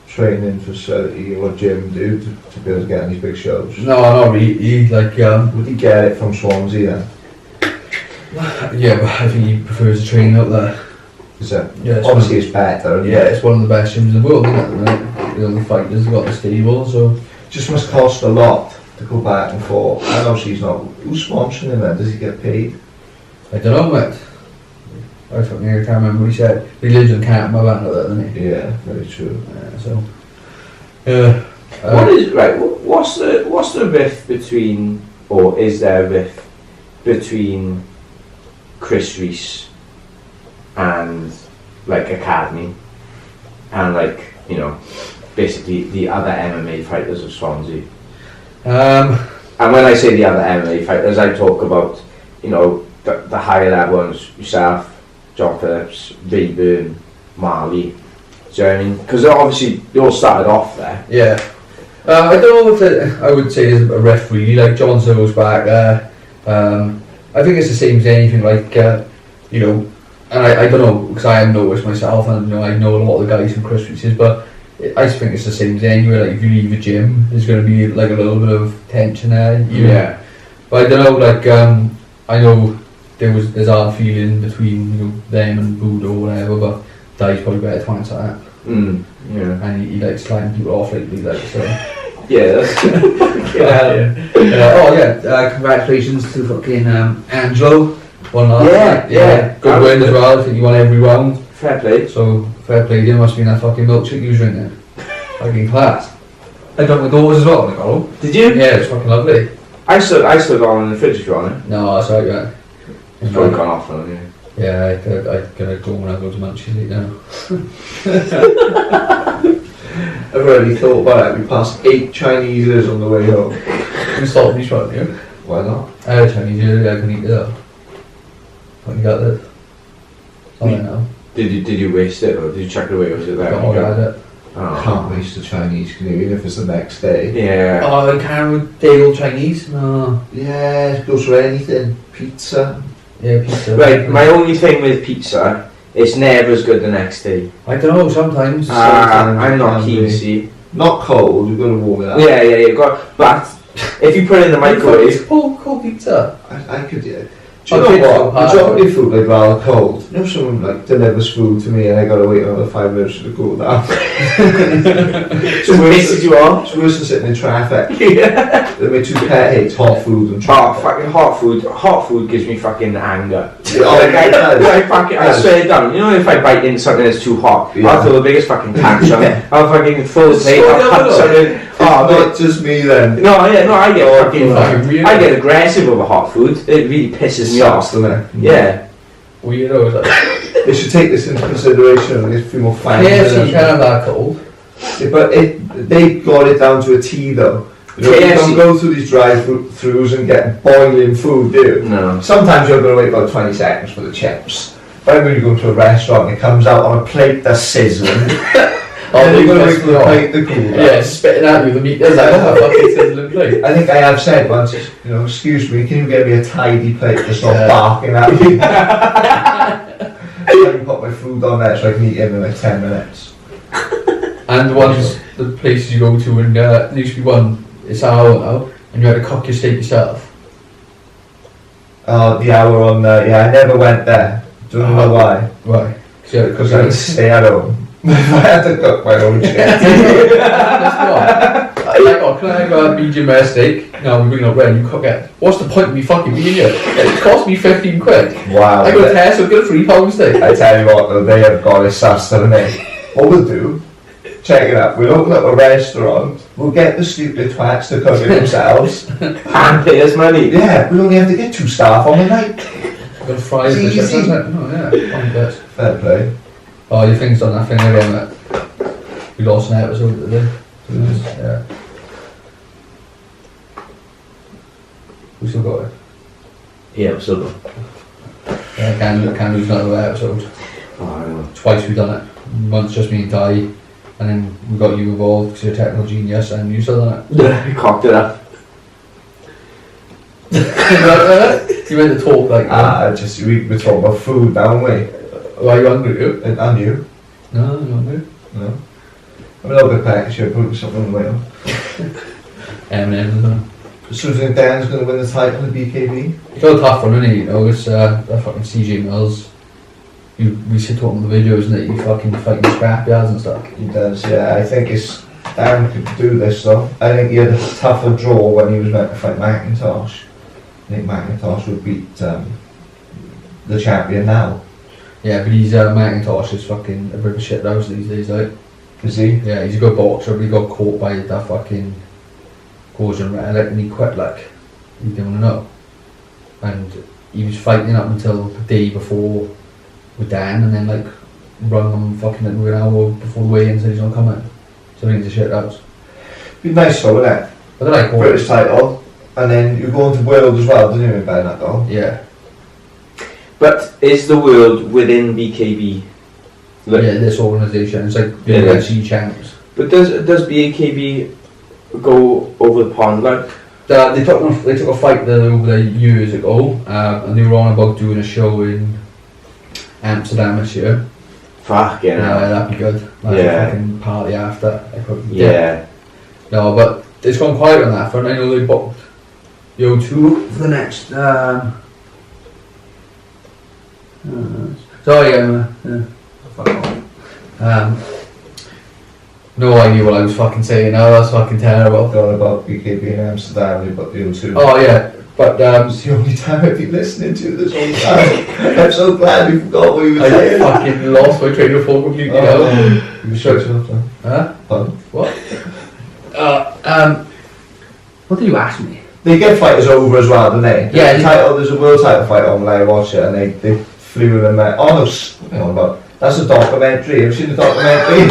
training facility or gym, dude, to be able to get on these big shows. no, not really. He like Would he get it from Swansea then? yeah, but I think he prefers to train out there. Is it? Yeah, it's Obviously it's better. isn't Yeah, it? it's one of the best gyms in the world, isn't it? The only fighters have got the stable, so Just must cost a lot to go back and forth. And obviously he's not. Who's sponsoring him then? Does he get paid? I don't know, mate. I can't remember what he said. He lives in Canton, my van, doesn't he? Yeah, very true. Yeah, so What is right? What's the rift between, or is there a rift between Chris Reese and like Academy and like basically the other MMA fighters of Swansea? And when I say the other MMA fighters, I talk about the higher level ones, yourself, John Phillips, Rayburn, Marley. Do you know what I mean? Because obviously they all started off there. yeah. I don't know if I would say there's a referee like John Silver's back there. I think it's the same as anything like and I don't know because I haven't noticed myself and I know a lot of the guys from Chris Reese's, but I just think it's the same as anywhere. Like if you leave a gym, there's going to be like a little bit of tension there. Yeah. But I don't know. Like I know there's hard feeling between them and Budo or whatever, but Dai's probably better to answer that. Yeah. And he likes sliding people off lately, like so. Yeah. That's Congratulations to fucking Angelo. Won last night. Yeah. Good win as well. I think he won every round. Fair play. So fair play to him. Must be in that fucking milkshake he was drinking. Fucking class. I drank the doors as well, Nicole. Did you? Yeah, it's fucking lovely. I still got one in the fridge if you want it. No, that's right, yeah. It's probably gone off now, yeah. Yeah, I gotta go when I go to Manchester now. I've already thought about it. We passed 8 Chineses on the way home. You stopped me short, you? Why not? I had Chinese earlier, I couldn't eat it though. What you got there? Something now. Did you waste it or did you chuck it away? Was it there? Got all out of it. Oh. Can't waste the Chinese, can you? Even if it's the next day. Yeah. Oh, I can't with day old Chinese? No. Yeah, it goes for anything. Pizza. Yeah, pizza. Right, my only thing with pizza, it's never as good the next day. I don't know, sometimes. I'm not keen, see. Not cold, you've got to warm it up. Yeah, you got. But if you put it in the microwave, Cold pizza. I could, yeah. Do you Okay, know so what? hard. Majority of food I'd rather cold. You know, someone like delivers food to me and I gotta wait another 5 minutes for it to cool down. so pisses you off. It's worse than sitting in traffic. Yeah. My two pet hates hot food and Oh, traffic. fucking hot food. Hot food gives me fucking anger. Oh, Like, it does. I swear down. You know, if I bite into something that's too hot, Yeah. I'll throw the biggest fucking tantrum. I'll fucking full It's plate. so I'll cut yellow. something. It's Oh, not just me then. no, I get fucking. weirdo. I get aggressive over hot food. It really pisses me off. Doesn't it? Yeah. Weirdo, is that? They should take this into consideration and get a few more fans. KFC can't have that cold. Yeah, but they got it down to a T though. You know, you KFC. don't go through these drive-throughs and get boiling food, do you? No. Sometimes you're going to wait about 20 seconds for the chips. But when you go to a restaurant and it comes out on a plate that's sizzling, then you're going to wait for the plate to cool down. Yeah, spitting at you, the meat is like, oh, fucking sizzling plate. I think I have said once, you know, excuse me, can you get me a tidy plate that's not barking at me? I can put my food on there so I can eat it in like 10 minutes. And the ones, the places you go to, and there used to be one, it's an hour now, and you had to cook your steak yourself. Oh, the hour on there, yeah, I never went there. Don't know why. Why? Because I would stay at home. I had to cook my own shit. Like, oh, can I have a medium rare steak? No, we bring it up red, you cook it. What's the point of me fucking being here? It cost me 15 quid. Wow. I go to Tesco, get a £3 steak. I tell you what though, they have got it sussed, haven't they? What we'll do, check it out, we'll open up a restaurant, we'll get the stupid twats to cook it themselves. And pay us money. Yeah, we only have to get 2 staff on the night. Got to fry It's the shit, easy. isn't it? Oh, yeah. On this. Fair play. Oh, your thing's done that thing again, mate. We lost an episode today. Yeah. We still got it. Yeah, so. Yeah, can't lose another episode. Oh, I know. Twice we've done it. Once just me and Ty, and then we got you involved because you're a technical genius, and you still done it. You cocked it up. You went to talk like Just, we were talking about food, aren't we? Why are you hungry, you? And you? No, I'm hungry. No. I'm a little bit peckish, I'll put something on the way on. M&M. Susan Dan's going to win the title in the BKB. It's all tough one, isn't it? You know, it's that fucking CJ Mills. We sit talking on the videos and that you fucking fighting scrapyards and stuff. He does, yeah. I think Dan could do this though. I think he had a tougher draw when he was meant to fight McIntosh. I think McIntosh would beat the champion now. Yeah, but he's McIntosh is fucking a bit of a shit house these days, like. Is he? Yeah, he's a good boxer, but he got caught by that fucking Gordon Relic and he quit, like, he didn't want to know. And he was fighting up until the day before with Dan, and then like run him fucking into an hour before the weigh-in said he's not coming. So I think it's a shit house. Be nice though, wouldn't it? But I like British title, and then you go into world as well, don't you, in that though? Yeah. But is the world within BKB? Like, Yeah, this organisation, it's like the Yeah, UFC champs. But does BKB go over the pond like? They took a fight there over there years ago, and they were on about doing a show in Amsterdam this year. Fuck Yeah, yeah. that'd be good. Like Yeah. a fucking party after. Yeah. No, but it's gone quiet on that front. I know they booked the O2 for the next. Sorry, fuck off. No idea what I was fucking saying. No, that's fucking terrible. Gone about BKB in Amsterdam, we got the O2. Oh yeah, but It's the only time I've been listening to this whole time. I'm so glad we forgot what we were I saying. fucking lost my train of thought completely now. You shut yourself down. Huh? Pardon? What? What did you ask me? They get fighters over as well, don't they? Yeah, The title, there's a world title fight on when I watch it, and they flew them there. Oh no, hang on, but that's a documentary. Have you seen the documentary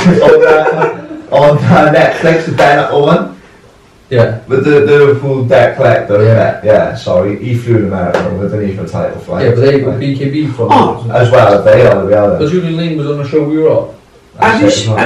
on Netflix, the Ben Owen? Yeah. But the Liverpool debt collector, yeah, sorry, he flew to America with an even title flight. Yeah, but they got BKB from as well, they are. But Julian Lane was on the show we were on. Have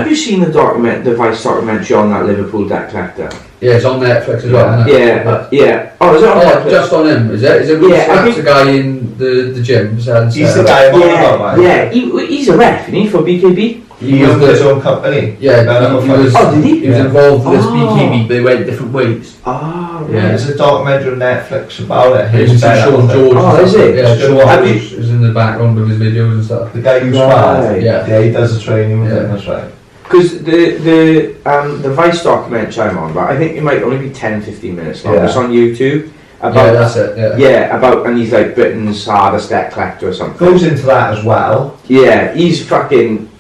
you seen the Vice documentary on that Liverpool debt collector? Yeah, it's on Netflix as well, isn't it? Yeah. Oh, is it on Netflix? Just on him, is it? Is it Yeah, the guy in the gym? He's the guy Yeah, he's a ref, isn't he, for BKB? He owns his own company. Yeah, he was. Oh, did he? He was involved with this BKB, but they went different ways. Oh, Yeah. There's a documentary on Netflix about it. It's Sean George. Oh, is it? Yeah, Sean Have George is in the background with his videos and stuff. The guy who's Right. yeah, he does the training with him, that's right. Because the Vice documentary I'm on about, I think it might only be 10-15 minutes long. Yeah. It's on YouTube. Yeah, that's it. Yeah, about, and he's like Britain's hardest debt collector or something. Goes into that as well. Yeah, he's fucking,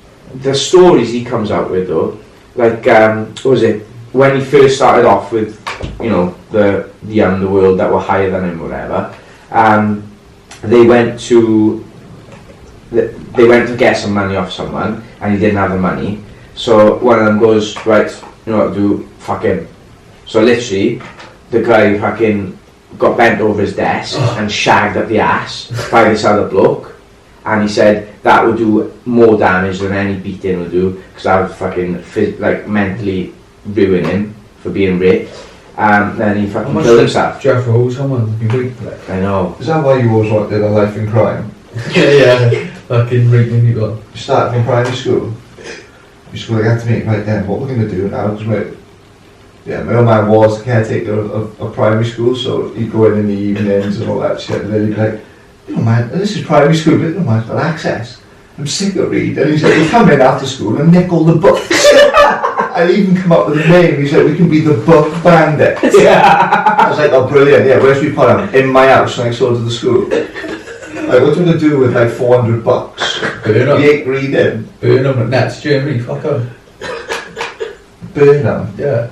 the stories he comes out with though, like what was it, when he first started off with, you know, the underworld that were higher than him, whatever. They went to get some money off someone, and he didn't have the money. So one of them goes, right, you know what to do, fuck him. So literally, the guy fucking got bent over his desk and shagged up the ass by this other bloke, and he said that would do more damage than any beating would do, because that would fucking like mentally ruin him for being raped. Then he fucking killed himself. Jeff Rose, someone would be weak. I know. Is that why you always wanted a life in crime? Yeah, fucking raping people. You started from primary school. You school like, I had to make right then, what we're going to do now, because my old man was the caretaker of primary school, so he'd go in the evenings and all that shit, and then he'd be like, you know man, this is primary school, but you know man's got access. I'm sick of reading. And he said, we come in after school and nick all the books. I'd even come up with a name. He said, we can be the book bandit. Yeah. I was like, oh brilliant, yeah, where should we put him? In my house next door to the school. Like, what do you want to do with like 400 bucks? Burn them. You ain't reading. Burn them at Nats Germany, fuck them. Burn them. Yeah.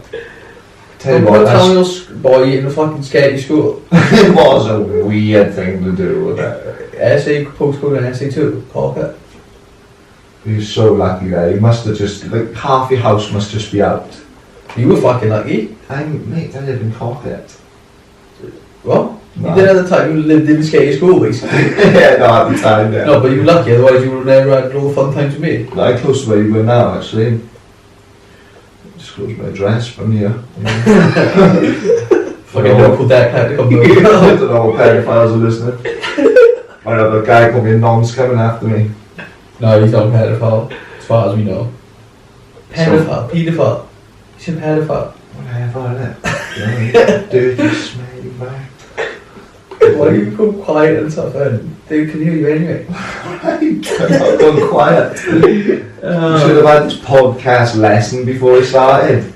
Tell you what, tell your boy in a fucking scary school. it was a weird thing to do with it. SA postcode and SA2, Corker. He was so lucky there. He must have just, like, half your house must just be out. You were fucking lucky. Mate, I live in Cocket. What? No. You did at the time you lived in a scary school, basically. Yeah, no, at the time, yeah. No, but you were lucky, otherwise you would have never had all the fun times with me. Like, close to where you were now, actually. Disclose my address from here. Fucking local deck had to come I don't know what pedophiles are listening. I know the guy called me a non's coming after me. No, he's not a pedophile, as far as we know. Pedophile, paedophile. He's a pedophile. Whatever, innit? Dirty, smelly man. Why are you go quiet and stuff then? They can hear you anyway. I'm not going quiet. You should have had this podcast lesson before we started.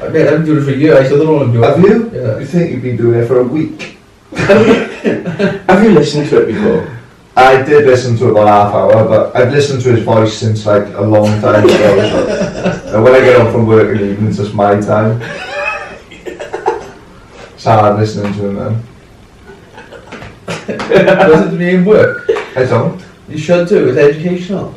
I mean, I've been doing it for a year, I still don't know what I'm doing. Have you? Yeah. You think you've been doing it for a week? Have you listened to it before? I did listen to it about half hour, but I've listened to his voice since like a long time ago. And when I get home from work in the evening, it's just my time. It's hard listening to him then. Does it mean work? I don't. You should do, it's educational.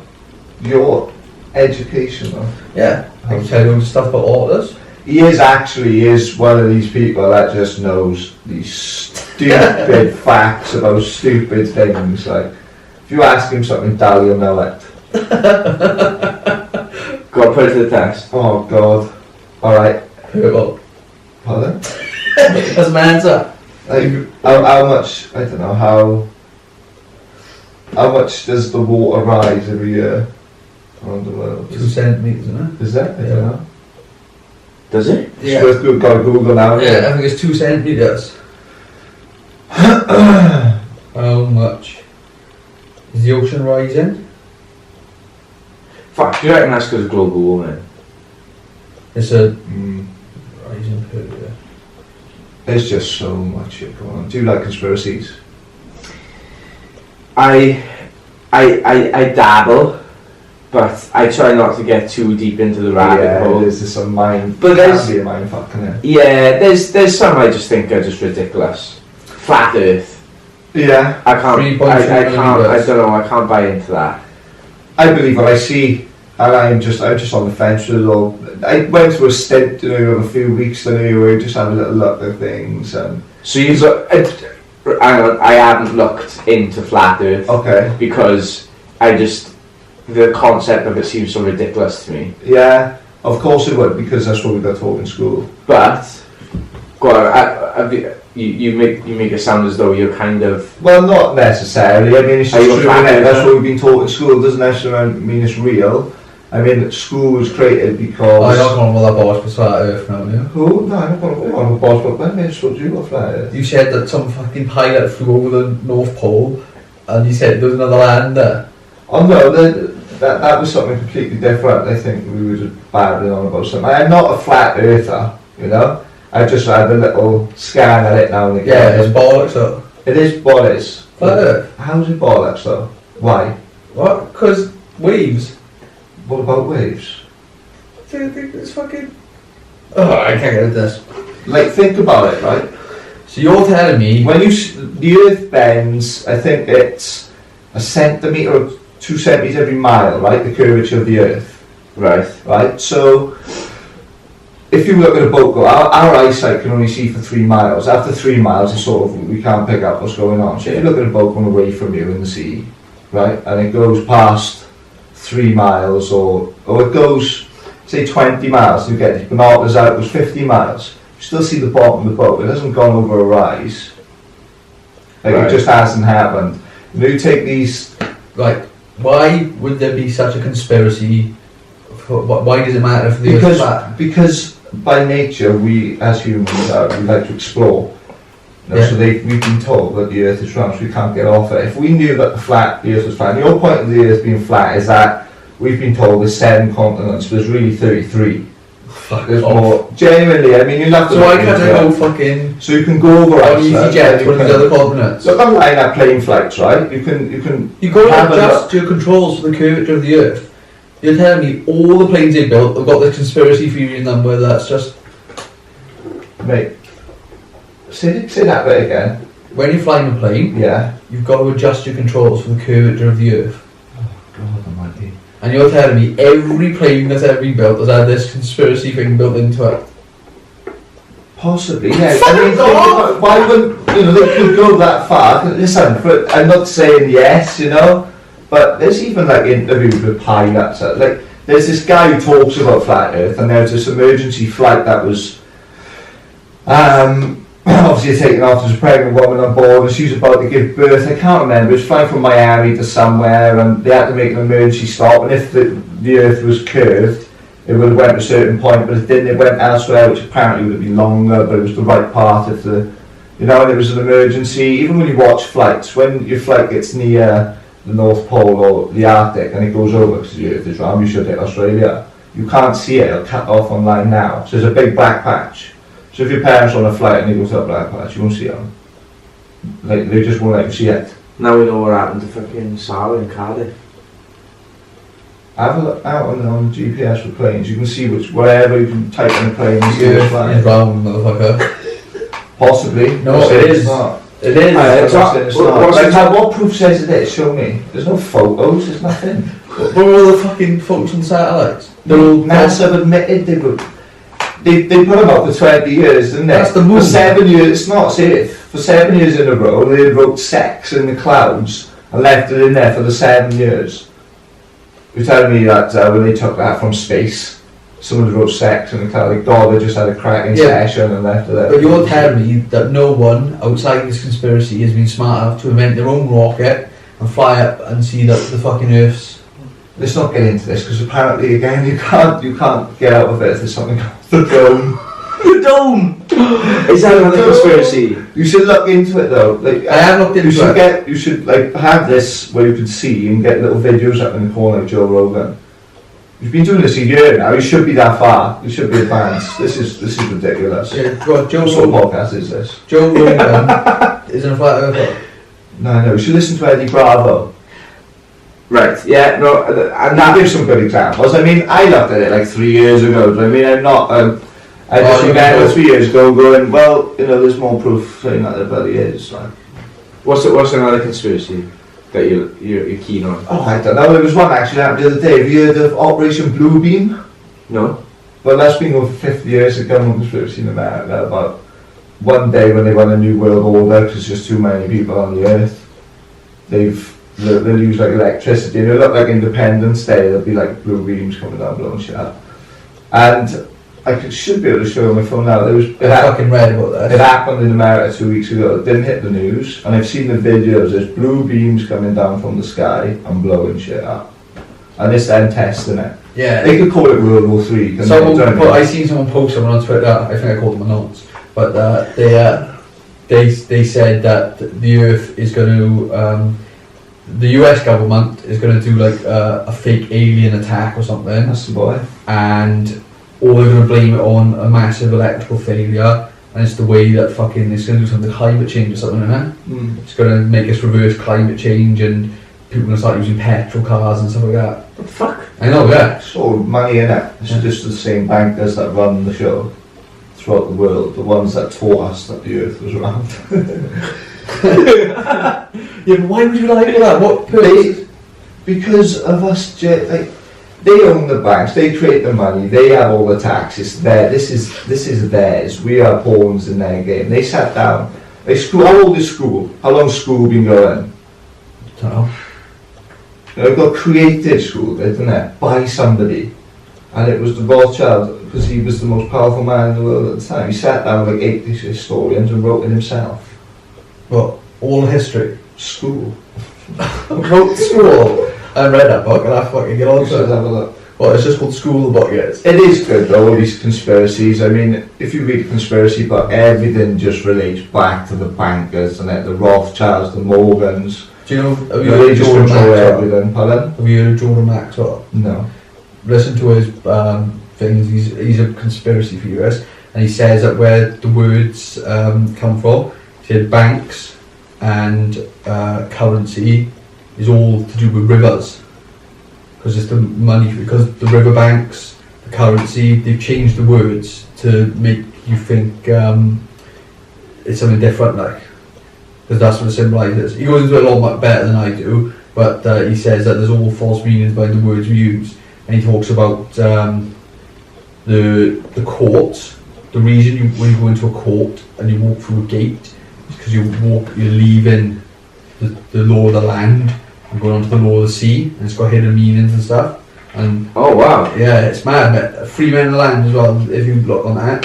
You're educational. Yeah. I can tell you stuff about authors. He is one of these people that just knows these stupid facts about stupid things. Like, if you ask him something dull, you'll know it. Go on, put it to the test. Oh God. Alright. Well, Pardon? that's my answer. Like, how much, I don't know, how much does the water rise every year around the world? 2 centimetres, isn't it? Is that? I don't know. Does it? Yeah. It's worth got to Google now. Yeah, I think it's 2 centimetres. How much is the ocean rising? Fuck, do you reckon that's because of global warming? It's a Mm. rising per year. There's just so much shit going on. Do you like conspiracies? I dabble, but I try not to get too deep into the rabbit hole. There's just some mind. But there's- can be a mind fuck, can it? Yeah, there's some I just think are just ridiculous. Flat Earth. Yeah. I can't. 3.3 I can't. I millimeters. don't know. I can't buy into that. I believe what I see and I'm just on the fence with it all. I went through a stint, of a few weeks, where you just have a little look at things. And So you've got... I hadn't looked into flat Earth okay, because the concept of it seems so ridiculous to me. yeah, of course it would, because that's what we got taught in school. But go on, you make it sound as though you're kind of... Well, not necessarily. I mean, it's Are just you a true, flat innit? That's earther? what we've been taught in school. It doesn't necessarily mean it's real. I mean, school was created because... I'm not going with that boss for flat Earth now, yeah? Who? No, I'm not going to go on a boss, but when they told you what flat Earth? You said that some fucking pilot flew over the North Pole and you said there was another land there. Oh no, that was something completely different. I think we were just babbling on about something. I'm not a flat earther, I just had a little scan at it now and again. Yeah, it's bollocks though. It is bollocks. Flat Earth. How's it bollocks though? Why? What? Because waves. What about waves? It's fucking... Oh, I can't get into this. Like, think about it, right? So you're telling me... When the Earth bends, I think it's a centimetre or 2 centimetres every mile, right? The curvature of the Earth. Right? So, if you look at a boat go, our eyesight can only see for 3 miles. After 3 miles, it's sort of, we can't pick up what's going on. So if you look at a boat going away from you in the sea, right? And it goes past 3 miles or it goes, say 20 miles, you get the binoculars out, it goes 50 miles. You still see the bottom of the boat. It hasn't gone over a rise. It just hasn't happened. You take these... Right, why would there be such a conspiracy? Why does it matter if the Earth's flat? Because by nature, we as humans we like to explore. So we've been told that the Earth is round, so we can't get off it. If we knew that the Earth was flat, and your point of the Earth being flat is that we've been told there's 7 continents, but there's really 33. There's more. Genuinely, I mean, you'll have to... So why can't I go fucking... So you can go over on EasyJet to one of the other continents? Look online at plane flights, right? You can You go have to a adjust your controls for the curvature of the Earth. You're telling me all the planes they built have got this conspiracy theory in them where that's just... Mate, say that bit again. When you're flying a plane, Yeah. you've got to adjust your controls for the curvature of the Earth. God almighty. And you're telling me every plane that's ever been built has had this conspiracy thing built into it. Possibly, yeah. I mean, think about, why wouldn't, they could go that far. Listen, I'm not saying yes, but there's even like interviews with pilots. Like, there's this guy who talks about flat Earth, and there's this emergency flight that was obviously taken off. There's a pregnant woman on board, and she's about to give birth. I can't remember. It was flying from Miami to somewhere, and they had to make an emergency stop. And if the Earth was curved, it would have went to a certain point, but it didn't. It went elsewhere, which apparently would have been longer, but it was the right part of the, and it was an emergency. Even when you watch flights, when your flight gets near the North Pole or the Arctic and it goes over, because the Earth is round, you should hit Australia, you can't see it, it'll cut off online now. So there's a big black patch. So if your parents are on a flight and they go to that black patch, you won't see them. Like, they just won't let you see it. Now we know what happened to fucking Sarah in Cardiff. Have a look out on GPS for planes, you can see wherever you can type in a plane and see what's It's flying. wrong, motherfucker. Possibly. No, I'm saying it is. it's not. It is. I'm it's not not- saying it's what- not. what's Like, the- what proof says it is? Show me. There's no photos, there's nothing. What were all the fucking photos and satellites? They're all... NASA have admitted they put them up for 20 years, didn't they? That's the moon. For 7 years, it's not safe. For 7 years in a row, they wrote sex in the clouds and left it in there for the 7 years. You're telling me that when they took that from space, someone wrote sex in the cloud, like God, they just had a cracking session and left it there. But you're telling me that no one outside this conspiracy has been smart enough to invent their own rocket and fly up and see that the fucking Earth's... Let's not get into this, because apparently, again, you can't get out of it if there's something called the dome. The dome! Is that another conspiracy? You should look into it though. Like, I have looked into it. You should have this where you can see and get little videos up in the corner like Joe Rogan. You've been doing this a year now. You should be that far. You should be advanced. This is ridiculous. Yeah, what, Joe What sort of Rogan, podcast is this? Joe Rogan isn't a flat earther. No. You should listen to Eddie Bravo. Right, yeah, no, and And that... that gives some good examples. I mean, I looked at it like 3 years ago. But I mean, I'm not. I just remember 3 years ago going, well, there's more proof saying that there bloody is. Like. What's another conspiracy? that you're keen on? Oh, I don't know. There was one actually happened the other day. Have you heard of Operation Bluebeam? No? Well, that's been over 50 years. The government conspiracy in America about one day when they want a new world order because there's too many people on the earth. They'll use like electricity. It'll look like Independence Day. There'll be like blue beams coming down, blowing shit up. And should be able to show you on my phone now. I fucking read about that. It happened in America 2 weeks ago. It didn't hit the news, and I've seen the videos. There's blue beams coming down from the sky and blowing shit up, and it's them testing it. Yeah. They could call it World War III. I seen someone post someone on Twitter. I think I called them anons, but they said that the Earth is going to the US government is going to do like a fake alien attack or something. That's the boy. And or they're going to blame it on a massive electrical failure, and it's the way that fucking it's going to do something climate change or something, isn't it? It's going to make us reverse climate change, and people are going to start using petrol cars and stuff like that. What the fuck? I know, yeah. It's all money in it. It's just the same bankers that run the show throughout the world, the ones that taught us that the Earth was round. Yeah, but why would you lie to that? What purpose? Because of us, they own the banks, they create the money, they have all the taxes there. This is theirs. We are pawns in their game. They sat down. How old is school? How long's school been going? I don't know. It got created, school, didn't it? By somebody. And it was the Rothschild, because he was the most powerful man in the world at the time. He sat down with like 80 historians and wrote it himself. What? All history? School. Wrote school? I read that book and I fucking get on You should to have it. a look. Well, it's just called School, the book, yes. It is good though, all these conspiracies. I mean, if you read a conspiracy book, everything just relates back to the bankers and the Rothschilds, the Morgans. Do you know, have you They heard of just Jordan control Maxwell? everything. Pardon? Have you heard of Jordan Maxwell? No. Listen to his things. He's a conspiracy theorist, and he says that where the words come from, he said banks and currency is all to do with rivers, because it's the money, because the river banks, the currency, they've changed the words to make you think it's something different, like, because that's what it symbolises. He goes into it a lot better than I do, but he says that there's all false meanings behind the words we use, and he talks about the court. The reason when you go into a court and you walk through a gate is because you're leaving the law of the land and going onto the law of the sea, and it's got hidden meanings and stuff. And oh wow, yeah, it's mad. But free men of the land as well. If you look on that,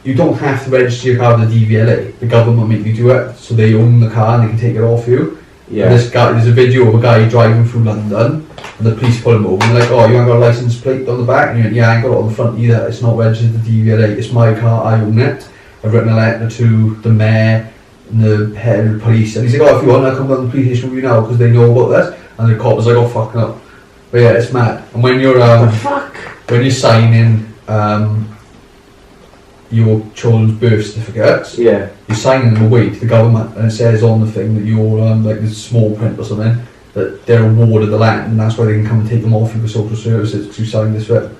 you don't have to register your car with the DVLA. The government make you do it, so they own the car and they can take it off you. yeah. And there's a video of a guy driving through London, and the police pull him over and they're like, oh, you haven't got a license plate on the back? And he went, yeah, I ain't got it on the front either. It's not registered to DVLA. It's my car, I own it. I've written a letter to the mayor and the head of the police, and he's like, oh, if you want, I'll come down to the police station with you now because they know about this. And the cop was like, oh, fucking up. But yeah, it's mad. And when you're when you're signing your children's birth certificates, Yeah. you're signing them away to the government, and it says on the thing that you're like this small print or something that they're awarded the land, and that's why they can come and take them off you for social services because you signed this for it.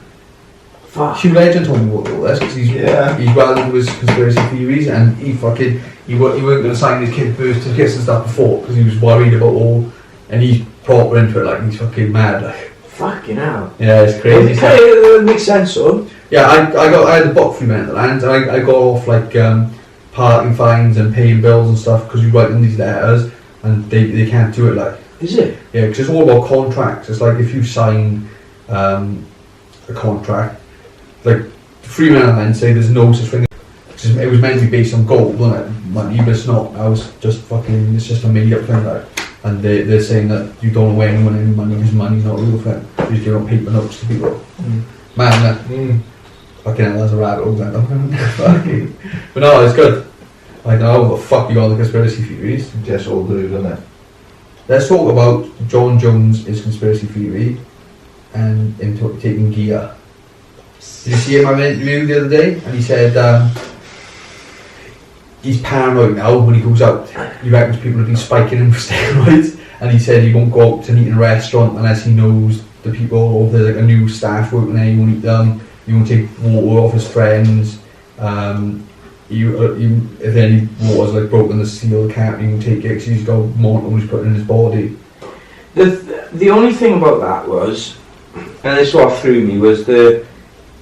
Fuck. Hugh Legend told me about all this because he's well into his conspiracy theories, and he weren't going to sign his kid's birth certificates and stuff before because he was worried about all, and he's proper into it, like he's fucking mad, like. Fucking hell. Yeah, it's crazy. It makes sense, so. Yeah, I had a book for Men of the Land, and I got off like parking fines and paying bills and stuff because you write them these letters and they can't do it, like. Is it? Yeah, because it's all about contracts. It's like if you sign a contract, like Free Men of the Land say there's no such thing. It was meant to be based on gold, wasn't it? Money, but it's not. It's just a made up thing, like. And they're saying that you don't owe anyone any money because money's not a real thing. You just give out paper notes to people. Man, fucking hell, that's a rabbit hole then. Fucking. But no, it's good. I don't know what the fuck you got on the conspiracy theories. Just all do, doesn't it? Let's talk about John Jones' conspiracy theory and him taking gear. Did you see him on an interview the other day? And he said he's paranoid now when he goes out. He reckons people have been spiking him for steroids, and he said he won't go out and eat in a restaurant unless he knows the people, or if there's like a new staff working there, he won't eat them. He won't take water off his friends. if any water's like broken the seal, can't even take it because he's got more he's putting in his body. The only thing about that was, and this what threw me, was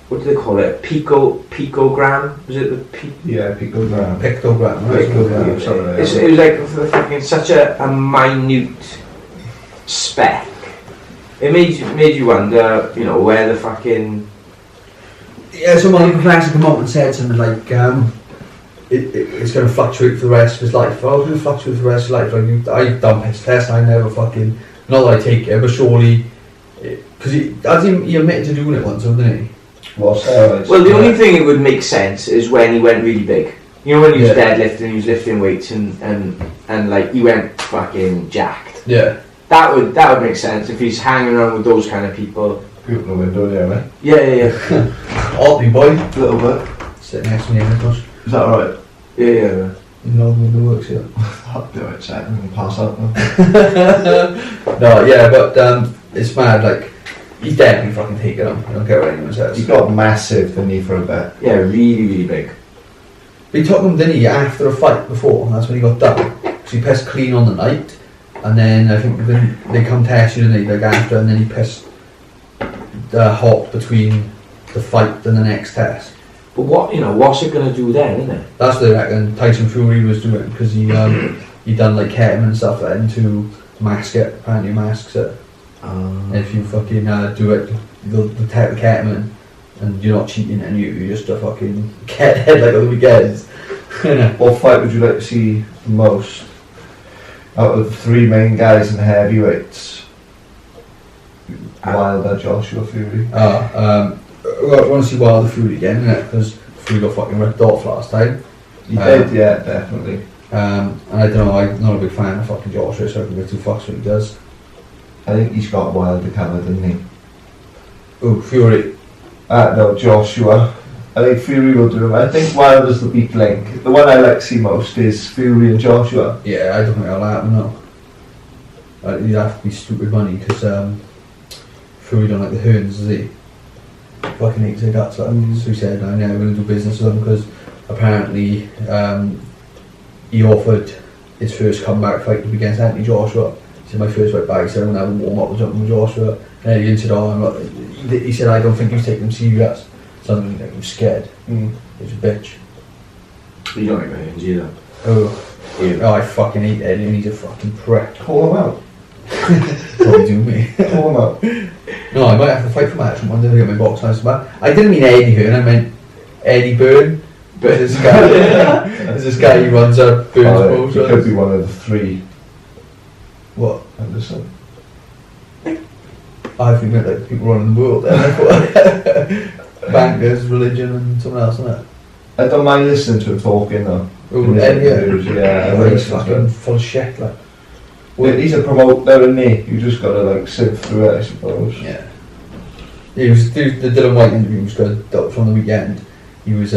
what do they call it? Picogram? Was it the Picogram. Pictogram, right? Picogram, something like that. It was like fucking such a minute speck. It made you wonder, you know, where the fucking... Yeah, someone professor come up and said something like, it's going to fluctuate for the rest of his life. Oh, it's going to fluctuate for the rest of his life. Like, I've done piss tests, I never fucking... Not that I take it, but surely... Because he admitted to doing it once, didn't he? Well, the only thing it would make sense is when he went really big. You know, when he was deadlifting, he was lifting weights and like he went fucking jacked. Yeah. That would make sense if he's hanging around with those kind of people. Open the window there, mate. Yeah. Oddly boy. A little bit. Sitting next to me in the bush. Is that alright? Yeah. No, the window works, yeah. I'll do it, chat, and pass out now. No, yeah, but it's mad, like, he's definitely fucking taken him. I don't care what anyone says. He got massive, didn't he, for a bit? Yeah, really, really big. He took him, didn't he, after a fight before, and that's when he got done. Because he pissed clean on the night, and then I think they come test you, didn't they, like after, and then he pissed hot between the fight and the next test. But what's it gonna do then, isn't it? That's what they reckon Tyson Fury was doing, because he done like ketamine and stuff then to mask it, apparently masks it. If you fucking do it, they'll take the ketamine, and you're not cheating, and you're just a fucking get head like on the weekends. What fight would you like to see most out of the three main guys in the heavyweights? Wilder, Joshua, Fury. I want to see Wilder Fury again, innit? Because Fury got fucking ripped off last time. He did, yeah, definitely. And I don't know, I'm not a big fan of fucking Joshua, so I can give two fucks what he does. I think he's got Wilder covered, didn't he? Oh, Fury. No, Joshua. I think Fury will do him. I think Wilder's the weak link. The one I like to see most is Fury and Joshua. Yeah, I don't think that'll happen, no. You'd have to be stupid money, because Fury don't like the Hearns, does he? Fucking hates their guts, like. So he said, I'm never going to do business with him, because apparently he offered his first comeback fight to be against Anthony Joshua. He said, my first fight back, he said, I'm going to have a warm up with jumping with Joshua. And he said, he said, I don't think he's taking him serious. So I'm scared. He's a bitch. You don't like Hearns either. Oh, I fucking hate Eddie, and he's a fucking prick. Call him out. Probably do me. Call him out. No, I might have to fight for match one day to get my box nice and bad. I didn't mean Eddie Hearn, I meant Eddie Byrne. But this guy, there's this guy who runs a Burns He could be one of the three. What? Anderson. I think that like people running the world. Bankers, religion, and something else, isn't it? I don't mind listening to him talking though. Oh, Eddie Hearn. Yeah, He's fucking full of shit, like. Well, he's a promoter, isn't he? You just gotta like sit through it, I suppose. Yeah. He was the Dylan White interview was good from the weekend. He was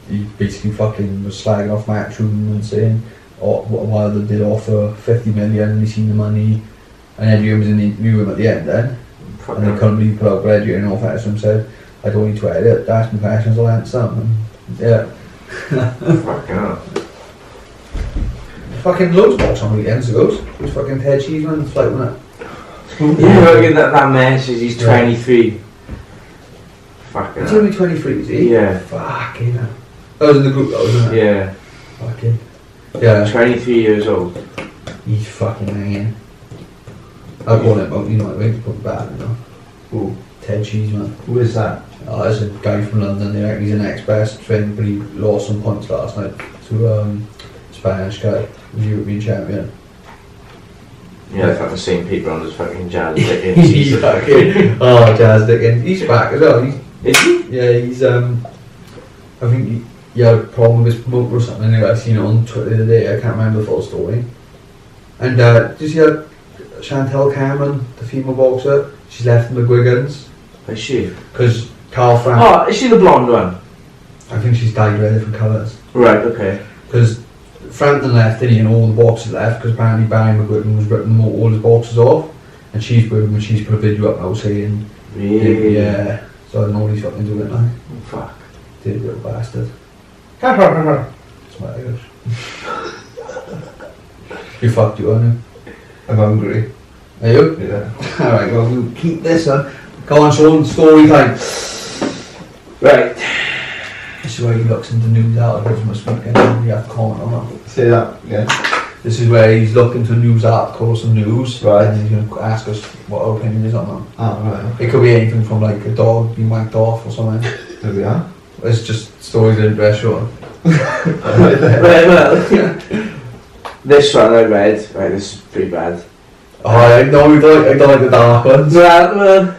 he basically fucking was slagging off Matchroom and saying, while they did offer 50 million and he seen the money, and Eddie was in the interview with him at the end then, and they couldn't believe put out Eddie and all that, so he said, I don't need to edit, ask me questions, I'll answer them. Yeah. Fucking hell. Fucking loads of box on weekends ago. It was fucking Ted Cheeseman floating it. Yeah, look at that message, he's 23. Fucking He's hell. only 23, is he? Yeah. Fucking hell. That was in the group though, wasn't it? Yeah. Fucking. Yeah. 23 years old. He's fucking hanging. I'll call him out, you know what I mean? Put bad, you know. Who? Ted Cheeseman. Who is that? Oh, there's a guy from London, they reckon he's an ex-best friend, but he lost some points last night to Spanish guy, the European champion. Yeah, they've got the same people on as fucking Jazz Dickens. He's fucking, oh, Jazz Dickens. He's back as well. Is he? Yeah, he's, I think he had a problem with his promoter or something. Anyway, I seen it on Twitter the other day, I can't remember the full story. And, did you see Chantel Cameron, the female boxer? She's left McGuigan's. Is she? Because Carl Frank. Oh, is she the blonde one? I think she's dyed red different colours. Right, okay. Because Frampton left, didn't he, and all the boxers left, because apparently Barry McGuigan was ripping all his boxes off, and she's with him, and she's put a video up now saying, Really? yeah, so I don't know what he's fucking doing now. Oh, fuck. Dirty little bastard. It's my Irish. You fucked you, aren't you? I'm hungry. Are you? Yeah. Alright, well, we'll keep this on. Go on, Sean, story time. Right. This is where he looks into news articles from this weekend and we have to comment on that. Say that, yeah. This is where he's looking into news articles and news, Right. and he's going to ask us what our opinion is on them. Ah, right. It could be anything from like a dog being wanked off or something. There we are. It's just stories that interest Sean. Right, well, this one I read, right, this is pretty bad. Oh, I don't like the dark ones. Well,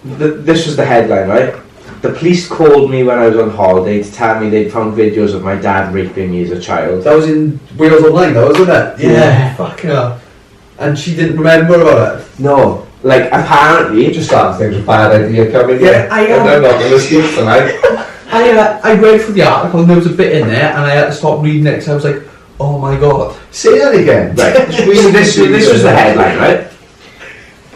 this was the headline, right? The police called me when I was on holiday to tell me they'd found videos of my dad raping me as a child. That was in Wales Online, that wasn't it? Yeah. Fucking hell. And she didn't remember about it. No, like apparently. You just started thinking it was a bad idea coming. Yeah, I And I'm not going to sleep tonight. I read through the article and there was a bit in there and I had to stop reading it because I was like, oh my god. Say that again. Right. So this was the headline, right?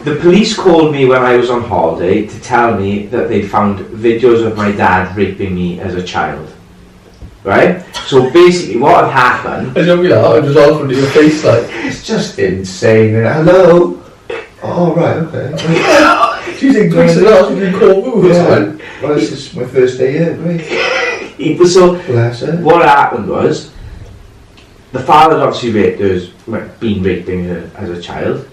The police called me when I was on holiday to tell me that they'd found videos of my dad raping me as a child. Right? So basically what had happened... I don't be like, I just all from your face like... It's just insane. Hello? Oh, right, okay. She's in Greece and all, she's in Corfu or something. Well, this is my first day here, great. So Bless her. what happened was, the father obviously been raping her as a child,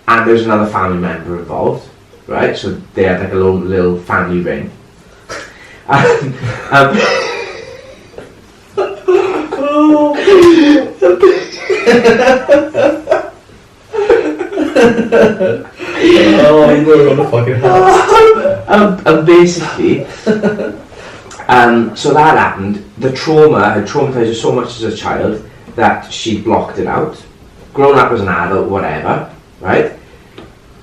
and there was another family member involved, right? So they had like a little family ring. And, Oh, I'm going on the fucking house. and basically, so that happened. The trauma had traumatized her so much as a child that she blocked it out. Grown up as an adult, whatever, right?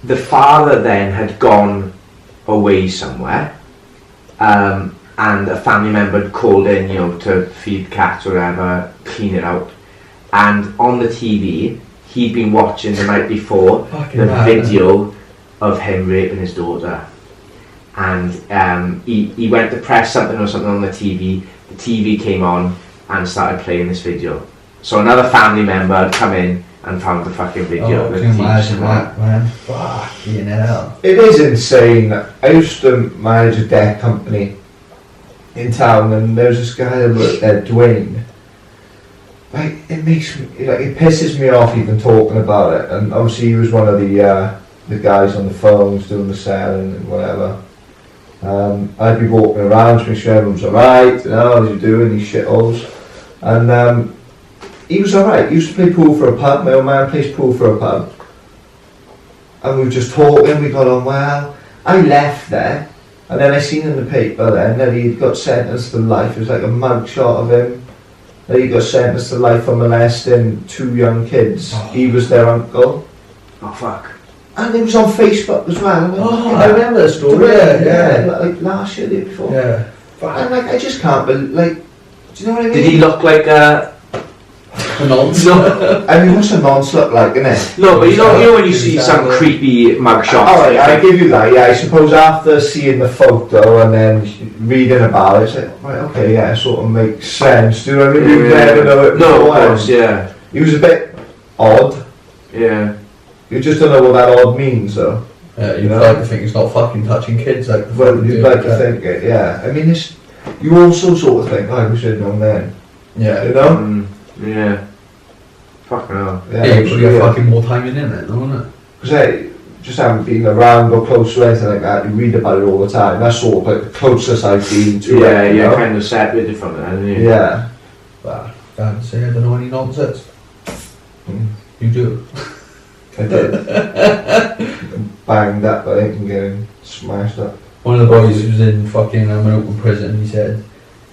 The father then had gone away somewhere, and a family member had called in, to feed cats or whatever, clean it out. And on the TV, he'd been watching the night before the video of him raping his daughter. And he went to press something on the TV came on and started playing this video. So another family member had come in and found the fucking video. Oh, can you imagine that, man? Fucking hell. It is insane. I used to manage a debt company in town, and there's this guy that worked there, Dwayne. Like, it makes me, it pisses me off even talking about it. And obviously he was one of the guys on the phones doing the selling and whatever. I'd be walking around to make sure everyone's alright, how's he doing, these shitholes. And he was alright. He used to play pool for a pub. My old man plays pool for a pub. And we were just talking, we got on well. I left there, and then I seen in the paper then that he got sentenced to life. It was like a mugshot of him. That he got sentenced to life for molesting 2 young kids. He was their uncle. Oh fuck. And it was on Facebook as well. I remember the story. Yeah. Like last year, the year before. Yeah. And like, I just can't believe, like, do you know what I mean? Did he look like a nonce? No. I mean, what's a nonce look like, innit? No, but you know when you see some creepy mugshot. Alright, I give you that, yeah. I suppose after seeing the photo and then reading about it, it's like, right, okay, yeah, it sort of makes sense. Do you know what I mean? You never know it No, of beforehand. course, yeah. He was a bit odd. Yeah. You just don't know what that odd means, though. You'd like to think it's not fucking touching kids like the Well, you'd like to think it, yeah. I mean, it's, you also sort of think, oh, I wish I'd known then. Yeah. You know? Yeah. Fucking hell. Yeah, you probably get fucking more time in it, don't it? Because I just haven't been around or close to anything like that. You read about it all the time. That's sort of like the closest I've been to Yeah, it. you're kind of separated from it, haven't you? Yeah. Well, can't say I don't know any nonsense. You do. I did. Banged up, I think, and getting smashed up. One of the boys who was in fucking an open prison, he said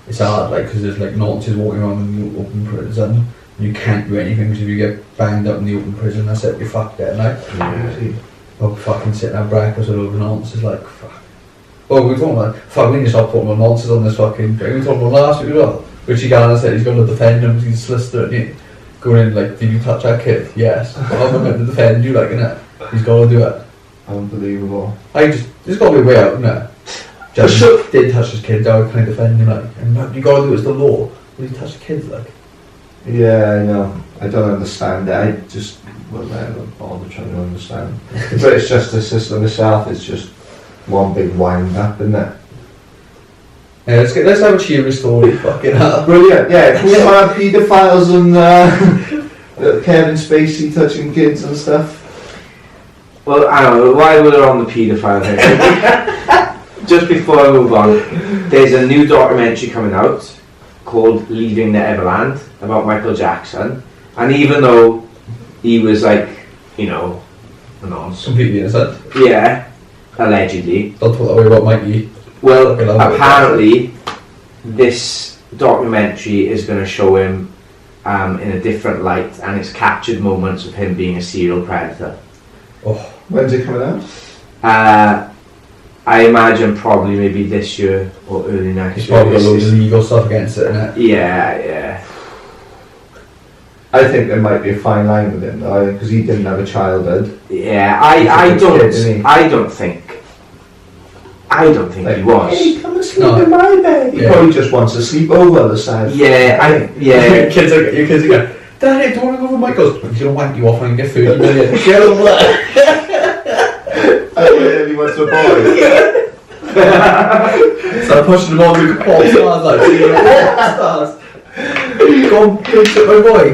it's hard, like, because there's like nonces walking around in the open prison, and you can't do anything because if you get banged up in the open prison, that's it, you're fucked there, like. Yeah. Well, fucking sitting at breakfast with over nonces, like, fuck. Oh, we're talking about, fuck, we need to stop talking about nonces on this fucking thing. We were talking about last week as well. Richie Garner said he's going to defend him because he's a solicitor, and he going in like, did you touch that kid? Yes. Well, I'm going to defend you, like, innit? He's got to do it. Unbelievable. There's got to be a way out, innit? Just did touch his kid, I would kind of defend him, like, and you got to do it, it's the law. Will he touch the kids like? Yeah, I know. I don't understand it. I just, well, I don't bother trying to understand. The British justice system itself is just one big wind up, isn't it? Yeah, let's have a cheery story. Fucking hell. Brilliant, yeah. We have paedophiles and Kevin Spacey touching kids and stuff. Well, I don't know, why we're on the paedophile thing. Just before I move on, there's a new documentary coming out called Leaving the Everland about Michael Jackson. And even though he was like, you know, a nonce. Completely innocent. Yeah, allegedly. Don't talk that way about Mikey. Well, apparently this documentary is going to show him in a different light, and it's captured moments of him being a serial predator. Oh, when's it coming out? I imagine probably maybe this year or early next he's year. probably got loads of legal stuff against it, innit? Yeah. I think there might be a fine line with him though, because he didn't have a childhood. Yeah, I don't think Like, he was. hey, come and sleep in my bed. He probably just wants to sleep over the side. Yeah. Your kids are going, Daddy, don't want to go with Michael's. He's going to wank you off and get 30 million. Get over that. I really wants a boy. Start pushing them all to the pop stars, like, so you're like, pop stars. Go and pinch up my boy.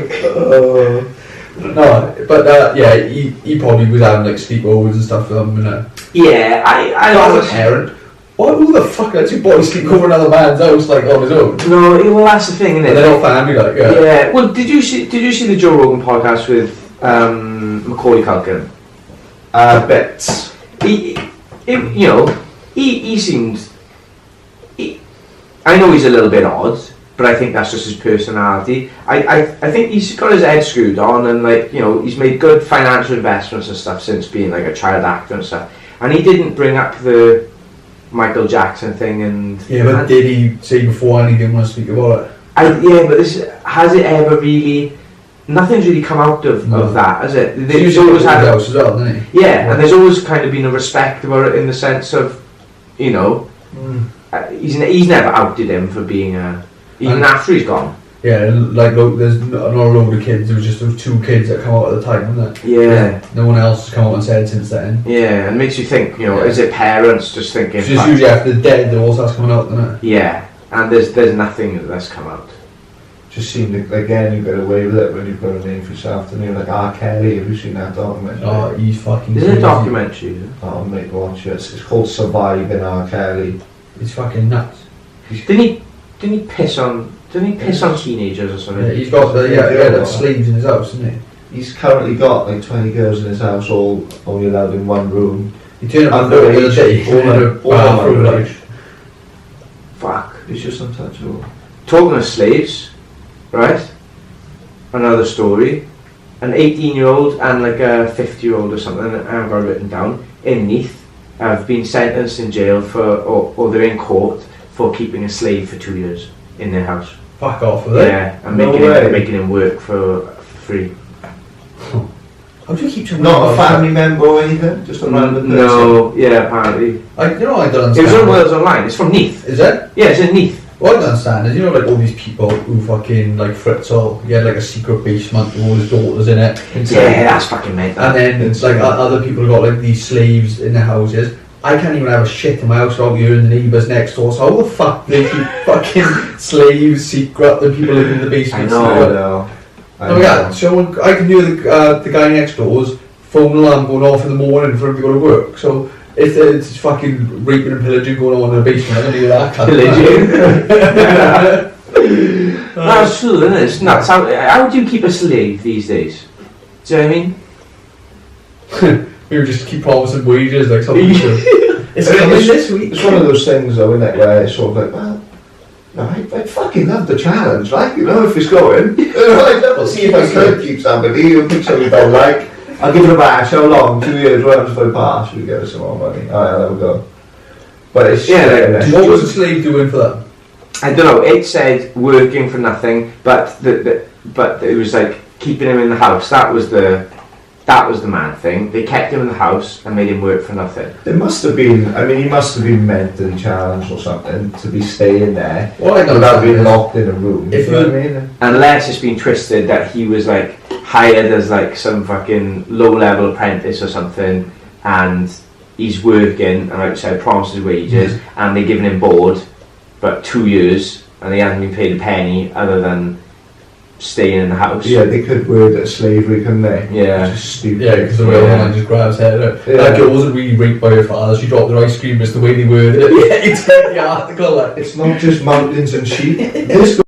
No, but yeah, he probably was having like sleepovers and stuff with them, innit? Yeah, I As always... a parent, who the fuck lets your boy sleep over another man's house like on his own? No, well that's the thing, isn't it? And they're all family, like, yeah. Yeah. Well, did you see the Joe Rogan podcast with Macaulay Culkin? Bits. He seemed. I know he's a little bit odd, but I think that's just his personality. I think he's got his head screwed on, and like he's made good financial investments and stuff since being like a child actor and stuff. And he didn't bring up the Michael Jackson thing, and Yeah, but did he say beforehand he didn't want to speak about it? but has it ever really? Nothing's really come out of that, has it? He's always had a house as well, didn't he? Yeah, and there's always kind of been a respect about it in the sense of, he's never outed him for being even after he's gone. Yeah, like look, there's not a load of kids. There was just those 2 kids that come out at the time, wasn't it? Yeah. No one else has come out and said since then. Yeah, and it makes you think. Is it parents just thinking? It's just usually after the dead, there all starts coming out, doesn't it? Yeah, and there's nothing that's come out. Just seemed like, again, you get away with it when you've got a name for yourself, and you're like R. Kelly. Have you seen that documentary? Oh, he's fucking. Is it a documentary? Is it? Oh, mate, watch it. It's called Surviving R. Kelly. He's fucking nuts. Didn't he piss on teenagers or something? Yeah, he's got like slaves in his house, isn't he? He's currently got like 20 girls in his house, all only allowed in one room. He turned up the other day, all underage. Fuck. He's just untouchable. Talking of slaves, right? Another story. An 18-year-old and like a 50-year-old or something, I've got it written down, in Neath, have been sentenced in jail for, or they're in court for keeping a slave for 2 years in their house. Fuck off with it. Yeah, and No making him work for free. How do you keep talking Not a about family member or anything, just a random person. No, yeah, apparently. I don't It understand. was on Wales Online, it's from Neath. Is it? Yeah, it's in Neath. What I don't understand is, like all these people who fucking like Fritzl, he had like a secret basement with all his daughters in it. Yeah, that's fucking mental. And then it's like other people got like these slaves in their houses. I can't even have a shit in my house without hearing the neighbours next door. So how the fuck do they keep fucking slaves secret and people living in the basement? I know. Yeah, so I can hear the guy next door's phone alarm going off in the morning for him to go to work. So if it's fucking raping and pillaging going on in the basement, I don't hear that. Pillaging. That's true, isn't it? It's nuts. How do you keep a slave these days? Do you know what I mean? We would just keep promising wages like something. It's coming this week. It's one of those things though, isn't it, where it's sort of like, well, I fucking love the challenge, like, if it's going. I'd love to see if I could keep somebody who thinks something don't like. I'll give it a bash. How long? 2 years. What happens if I pass? We get us some more money. Alright, I'll have a go. But it's what was the slave doing for that? I don't know. It said working for nothing, but it was like keeping him in the house. That was the That was the mad thing. They kept him in the house and made him work for nothing. There must have been, I mean, he must have been mentally challenged or something to be staying there What I don't without understand being is, locked in a room. if you know what I mean? Unless it's been twisted that he was like hired as like some fucking low-level apprentice or something, and he's working and like I said, promises wages, and they're giving him board, but 2 years and he hasn't been paid a penny other than staying in the house. Yeah, they could word it slavery, couldn't they? Yeah. Just stupid. yeah, because the way the man just grabs head out. Yeah. That girl wasn't really raped by her father, she dropped her ice cream, it's the way they worded it. Yeah, it's the article, like. It's not just mountains and sheep. This